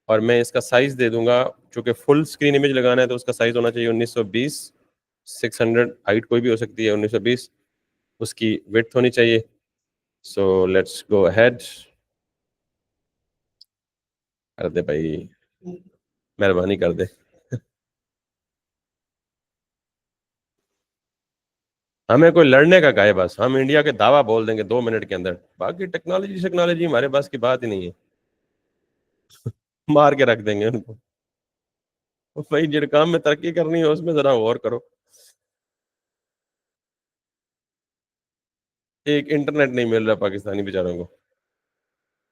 और मैं इसका साइज दे दूंगा, चूंकि फुल स्क्रीन इमेज लगाना है तो उसका साइज होना चाहिए 1920, 600, हाइट कोई भी हो सकती है 1920, उसकी विड्थ होनी चाहिए। सो लेट्स गो अहेड, कर दे भाई, मेहरबानी कर दे। हमें कोई लड़ने का क्या है, बस हम इंडिया के दावा बोल देंगे 2 मिनट के अंदर। बाकी टेक्नोलॉजी हमारे पास की बात ही नहीं है, मार के रख देंगे उनको। भाई जिस काम में तरक्की करनी है उसमें जरा और करो। एक इंटरनेट नहीं मिल रहा पाकिस्तानी बेचारों को।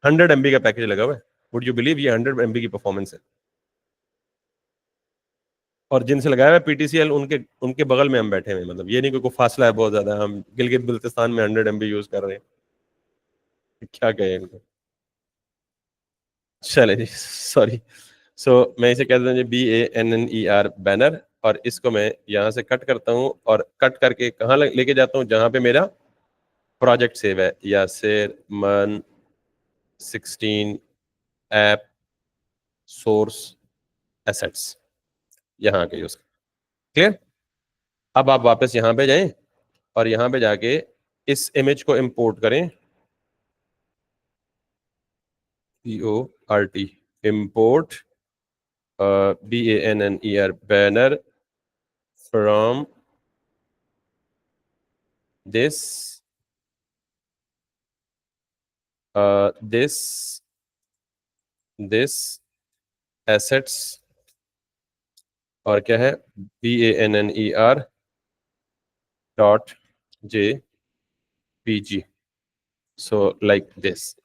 100 MB का पैकेज लगा हुआ है। वुड यू बिलीव, ये 100 MB की परफॉर्मेंस है। और जिनसे लगाया हुआ है PTCL, उनके उनके बगल में हम बैठे हुए हैं। मतलब ये नहीं कि कोई फासला है बहुत ज्यादा, हम गिलगित बिल्तिस्तान में 100 MB यूज कर रहे हैं। क्या कहें इनको। चले जी, सॉरी। सो मैं इसे कहता हूँ BANNER, बैनर। और इसको मैं यहाँ से कट करता हूँ, और कट करके कहाँ लेके जाता हूँ, जहाँ पे मेरा प्रोजेक्ट सेव है, यासिर मन 16 ऐप सोर्स एसेट्स, यहाँ के यूज। क्लियर। अब आप वापस यहाँ पे जाएं, और यहाँ पे जाके इस इमेज को इंपोर्ट करें, PORT, import BANNER, banner from this this this assets, और क्या है, BANNER dot JPG, so like this.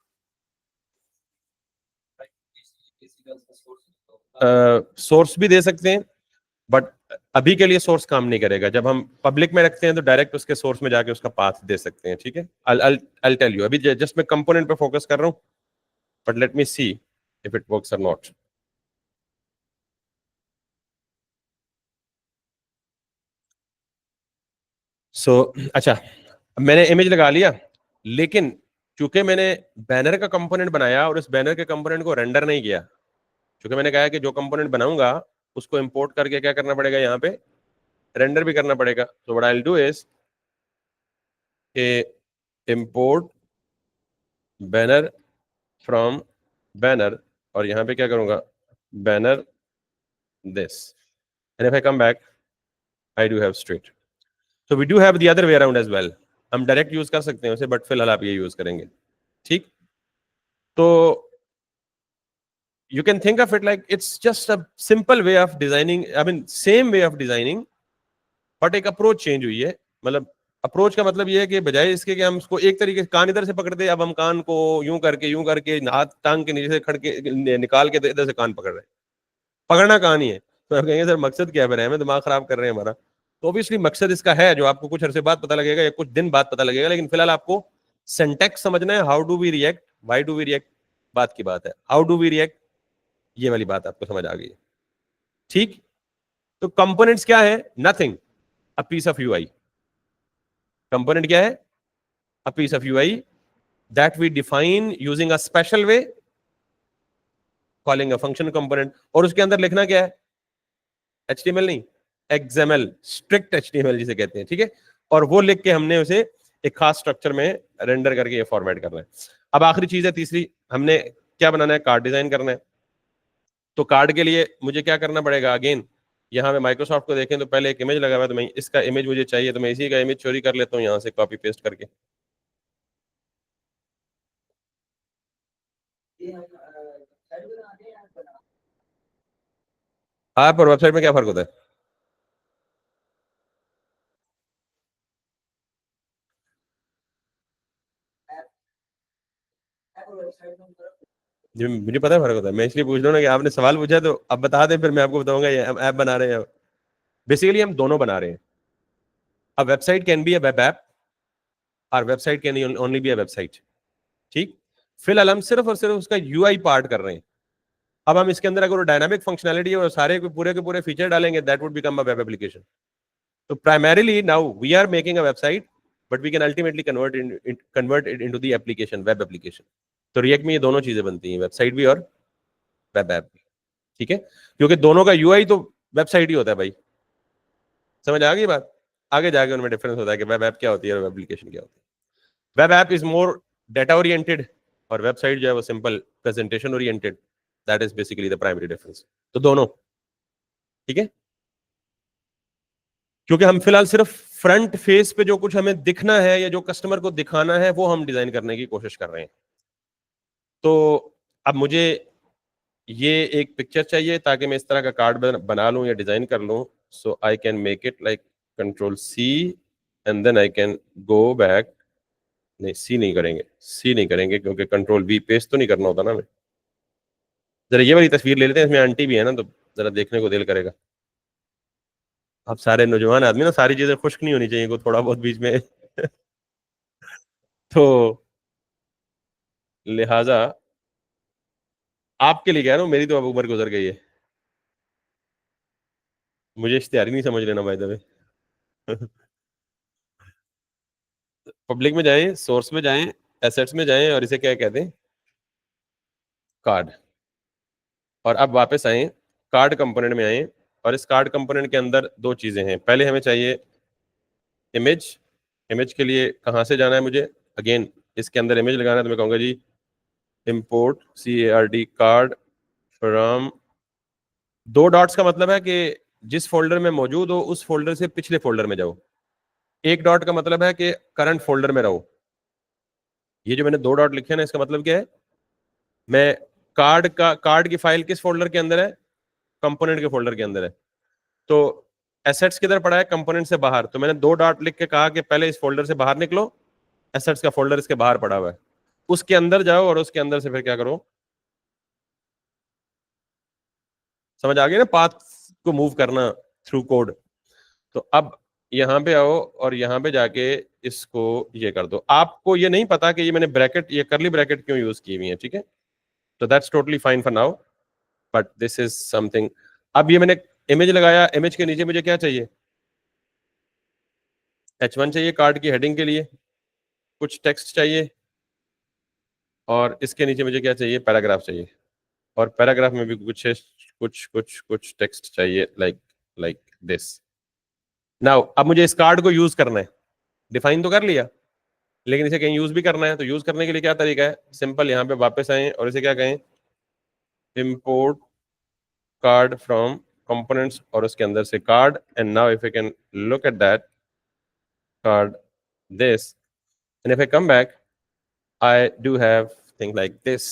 Source भी दे सकते हैं, बट अभी के लिए सोर्स काम नहीं करेगा। जब हम पब्लिक में रखते हैं तो डायरेक्ट उसके सोर्स में जाके उसका पाथ दे सकते हैं, ठीक है। I'll tell you, अभी जस्ट मैं कंपोनेंट पे फोकस कर रहा हूँ, but let me see if it works और नॉट। सो अच्छा, मैंने इमेज लगा लिया, लेकिन चूंकि मैंने बैनर का कंपोनेंट बनाया और इस बैनर के कंपोनेंट को रेंडर नहीं किया, क्योंकि मैंने कहा कि जो कंपोनेंट बनाऊंगा उसको इंपोर्ट करके क्या करना पड़ेगा, यहाँ पे रेंडर भी करना पड़ेगा। तो what I will do is import banner from banner और यहाँ पे क्या करूंगा, banner this, and if I come back I do have straight. So we do have the other way around as well. हम डायरेक्ट यूज कर सकते हैं उसे, बट फिलहाल आप ये यूज करेंगे, ठीक। तो you can think of it like it's just a simple way of designing, I mean same way of designing, but एक अप्रोच चेंज हुई है। मतलब अप्रोच का मतलब ये है कि बजाय इसके कि हम उसको एक तरीके से कान इधर से पकड़ते, अब हम कान को यूं करके हाथ टांग के नीचे से खड़ के निकाल के इधर से कान पकड़ रहे हैं। पकड़ना कहां नहीं है, तो आप कहेंगे सर मकसद क्या है, हमें दिमाग खराब कर रहे हैं हमारा। तो ऑब्वियसली मकसद इसका है जो आपको कुछ अरसे बाद पता लगेगा या कुछ दिन बाद पता लगेगा, लेकिन फिलहाल आपको सिंटैक्स समझना है। How do we react, why do we react, बात की बात है। हाउ डू वी रिएक्ट, ये वाली बात आपको समझ आ गई है, ठीक। तो कंपोनेंट्स क्या है, nothing, a piece of UI. Component क्या है, a piece of UI that we define using a special way calling a function component. और उसके अंदर लिखना क्या है, HTML नहीं, XML, स्ट्रिक्ट HTML जिसे कहते हैं, ठीक है। और वो लिख के हमने उसे एक खास स्ट्रक्चर में रेंडर करके ये फॉर्मेट करना है। अब आखिरी चीज है तीसरी, हमने क्या बनाना है, कार्ड डिजाइन करना है। तो कार्ड के लिए मुझे क्या करना पड़ेगा, अगेन यहाँ पे माइक्रोसॉफ्ट को देखें तो पहले एक इमेज लगा हुआ है, तो मैं इसका इमेज मुझे चाहिए, तो मैं इसी का इमेज चोरी कर लेता हूँ यहाँ से कॉपी पेस्ट करके। ऐप और वेबसाइट में क्या फर्क होता है? जी मुझे पता है फर्क होता है, मैं इसलिए पूछ रहा हूँ ना कि आपने सवाल पूछा, तो अब बता दें, फिर मैं आपको बताऊंगा ये हम ऐप बना रहे हैं। बेसिकली हम दोनों बना रहे हैं। A website can be a web app और website can only be a website, ठीक। फिलहाल हम सिर्फ और सिर्फ उसका यूआई पार्ट कर रहे हैं। अब हम इसके अंदर अगर डायनामिक फंक्शनैलिटी और सारे के पूरे फीचर डालेंगे, that would become a web application. तो primarily now we are making a website, but we can ultimately convert it into the application, web application. तो रिएक्ट में ये दोनों चीजें बनती हैं, वेबसाइट भी और वेब ऐप भी, ठीक है। क्योंकि दोनों का यूआई तो वेबसाइट ही होता है भाई, समझ आ गई बात। आगे जाके उनमें डिफरेंस होता है कि वेब ऐप क्या होती है और वेब एप्लीकेशन क्या होती है। Web app is more data oriented, और वेबसाइट जो है वो simple presentation oriented. That is basically the primary difference. तो दोनों, ठीक है। क्योंकि हम फिलहाल सिर्फ फ्रंट फेस पे जो कुछ हमें दिखना है या जो कस्टमर को दिखाना है वो हम डिजाइन करने की कोशिश कर रहे हैं। तो अब मुझे ये एक पिक्चर चाहिए ताकि मैं इस तरह का कार्ड बना लूं या डिजाइन कर लूं। So I can make it like Ctrl+C and then I can go back. नहीं, सी नहीं करेंगे, सी नहीं करेंगे क्योंकि Ctrl+V पेस्ट तो नहीं करना होता ना हमें। जरा ये वाली तस्वीर ले लेते हैं, इसमें आंटी भी है ना, तो जरा देखने को दिल करेगा। अब सारे नौजवान आदमी ना, सारी चीजें खुश्क नहीं होनी चाहिए, को थोड़ा बहुत बीच में तो लिहाजा आपके लिए कह रहा हूँ, मेरी तो अब उम्र गुजर गई है, मुझे इश्तेहारी नहीं समझ लेना बाय द वे। पब्लिक में जाएं, सोर्स में जाएं, एसेट्स में जाएं, और इसे क्या कहते हैं, कार्ड। और अब वापस आए, कार्ड कंपोनेंट में आए, और इस कार्ड कंपोनेंट के अंदर दो चीजें हैं। पहले हमें चाहिए इमेज। इमेज के लिए कहाँ से जाना है मुझे, अगेन इसके अंदर इमेज लगाना है, तो मैं कहूँगा जी इम्पोर्ट CARD कार्ड फ्रॉम, दो डॉट्स का मतलब है कि जिस फोल्डर में मौजूद हो उस फोल्डर से पिछले फोल्डर में जाओ। एक डॉट का मतलब है कि करंट फोल्डर में रहो। ये जो मैंने दो डॉट लिखे हैं ना, इसका मतलब क्या है, मैं कार्ड की फाइल किस फोल्डर के अंदर है, कंपोनेंट के फोल्डर के अंदर है। तो एसेट्स किधर पड़ा है, कंपोनेंट से बाहर। तो मैंने दो डॉट लिख के कहा कि पहले इस फोल्डर से बाहर निकलो, एसेट्स का फोल्डर इसके बाहर पड़ा हुआ है, उसके अंदर जाओ, और उसके अंदर से फिर क्या करो, समझ आ गया ना, पाथ को मूव करना थ्रू कोड। तो अब यहाँ पे आओ और यहाँ पे जाके इसको ये कर दो। आपको ये नहीं पता कि ये मैंने ब्रैकेट, ये करली ब्रैकेट क्यों यूज की हुई है, ठीक है। तो that's totally fine for now, but this is something. अब ये मैंने इमेज लगाया, इमेज के नीचे मुझे क्या चाहिए, H1 चाहिए कार्ड की हेडिंग के लिए, कुछ टेक्स्ट चाहिए, और इसके नीचे मुझे क्या चाहिए, पैराग्राफ चाहिए, और पैराग्राफ में भी कुछ टेक्स्ट चाहिए, लाइक लाइक दिस। नाउ अब मुझे इस कार्ड को यूज करना है, डिफाइन तो कर लिया, लेकिन इसे कहीं यूज भी करना है। तो यूज करने के लिए क्या तरीका है, सिंपल, यहाँ पे वापस आए और इसे क्या कहें, import card from components और उसके अंदर से card, and now if I can look at that card, this, and if I come back, I do have things like this.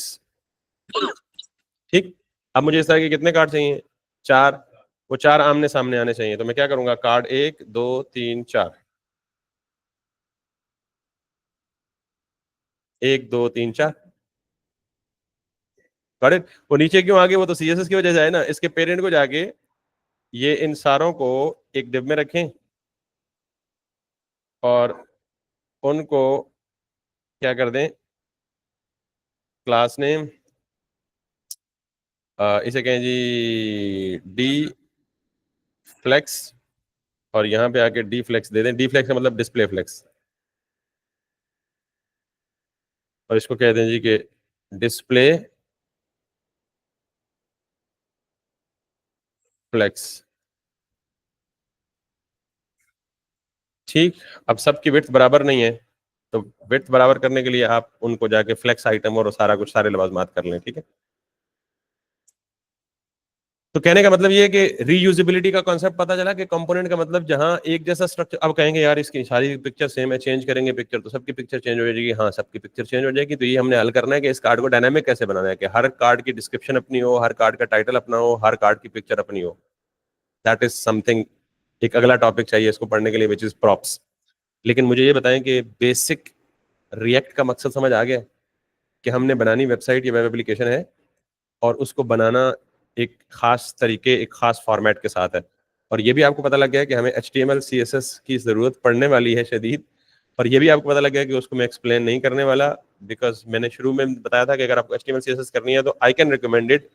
ठीक, अब मुझे इस तरह के कितने कार्ड चाहिए? 4। वो 4 आमने सामने आने चाहिए, तो मैं क्या करूंगा? कार्ड 1 2 3 4, 1 2 3 4। करेक्ट। वो नीचे क्यों आ गए? वो तो सीएसएस की वजह से है ना। इसके पेरेंट को जाके ये इन सारों को एक डिब में रखें और उनको क्या कर दें? क्लास नेम इसे कहें जी डी फ्लेक्स, और यहाँ पे आके डी फ्लेक्स दे दें। डी फ्लेक्स का मतलब डिस्प्ले फ्लेक्स, और इसको कह दें जी कि डिस्प्ले फ्लेक्स। ठीक, अब सबकी विड्थ बराबर नहीं है, तो विड्थ बराबर करने के लिए आप उनको जाके फ्लेक्स आइटम और सारा कुछ सारे लवाजमात कर लें। ठीक है, तो कहने का मतलब ये है कि रीयूजेबिलिटी का कॉन्सेप्ट पता चला कि कंपोनेंट का मतलब जहां एक जैसा स्ट्रक्चर। अब कहेंगे यार इसकी सारी पिक्चर सेम है, चेंज करेंगे पिक्चर तो सबकी पिक्चर चेंज हो जाएगी। हाँ, सबकी पिक्चर चेंज हो जाएगी। तो ये हमने हल करना है कि इस कार्ड को डायनामिक कैसे बनाना है, कि हर कार्ड की डिस्क्रिप्शन अपनी हो, हर कार्ड का टाइटल अपना हो, हर कार्ड की पिक्चर अपनी हो। दैट इज समथिंग, एक अगला टॉपिक चाहिए इसको पढ़ने के लिए, विच इज प्रॉप्स। लेकिन मुझे ये बताएं कि बेसिक रिएक्ट का मकसद समझ आ गया कि हमने बनानी वेबसाइट या वेब एप्लीकेशन है और उसको बनाना एक खास तरीके, एक खास फॉर्मेट के साथ है। और ये भी आपको पता लग गया कि हमें HTML CSS की ज़रूरत पड़ने वाली है शदीद। और ये भी आपको पता लग गया कि उसको मैं एक्सप्लेन नहीं करने वाला, बिकॉज मैंने शुरू में बताया था कि अगर आपको HTML CSS करनी है तो आई कैन रिकमेंड इट।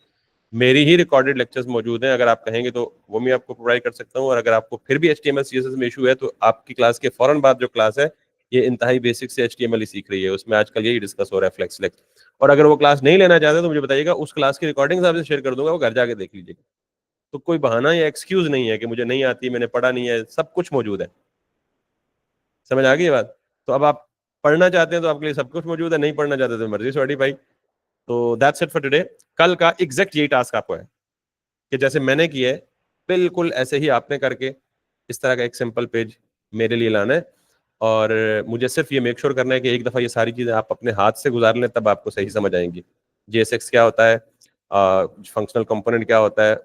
मेरी ही रिकॉर्डेड लेक्चर्स मौजूद हैं, अगर आप कहेंगे तो वो मैं आपको प्रोवाइड कर सकता हूँ। और अगर आपको फिर भी HTML CSS में इशू है तो आपकी क्लास के फौरन बाद जो क्लास है ये इंतहाई बेसिक से HTML ही सीख रही है, उसमें आजकल यही डिस्कस हो रहा है, फ्लेक्स लेक्स। और अगर वो क्लास नहीं लेना चाहते तो मुझे बताइएगा, उस क्लास की रिकॉर्डिंग आपसे शेयर कर दूंगा, वो घर जाके देख लीजिएगा। तो कोई बहाना या एक्सक्यूज नहीं है कि मुझे नहीं आती, मैंने पढ़ा नहीं है, सब कुछ मौजूद है। समझ आ गई ये बात? तो अब आप पढ़ना चाहते हैं तो आपके लिए सब कुछ मौजूद है, नहीं पढ़ना चाहते तो मर्जी सॉरी भाई। तो दैट्स इट फॉर टुडे। कल का एग्जैक्ट यही टास्क आपको है कि जैसे मैंने किया है बिल्कुल ऐसे ही आपने करके इस तरह का एक सिंपल पेज मेरे लिए लाना है। और मुझे सिर्फ ये मेक श्योर करना है कि एक दफ़ा ये सारी चीज़ें आप अपने हाथ से गुजार लें, तब आपको सही समझ आएंगी। JSX क्या होता है, फंक्शनल कंपोनेंट क्या होता है,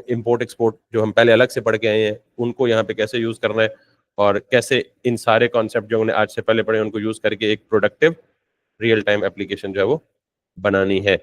इंपोर्ट एक्सपोर्ट जो हम पहले अलग से पढ़ के आए हैं उनको यहाँ पे कैसे यूज़ करना है, और कैसे इन सारे कॉन्सेप्ट जो हमने आज से पहले पढ़े उनको यूज़ करके एक प्रोडक्टिव रियल टाइम एप्लीकेशन जो है वो बनानी है।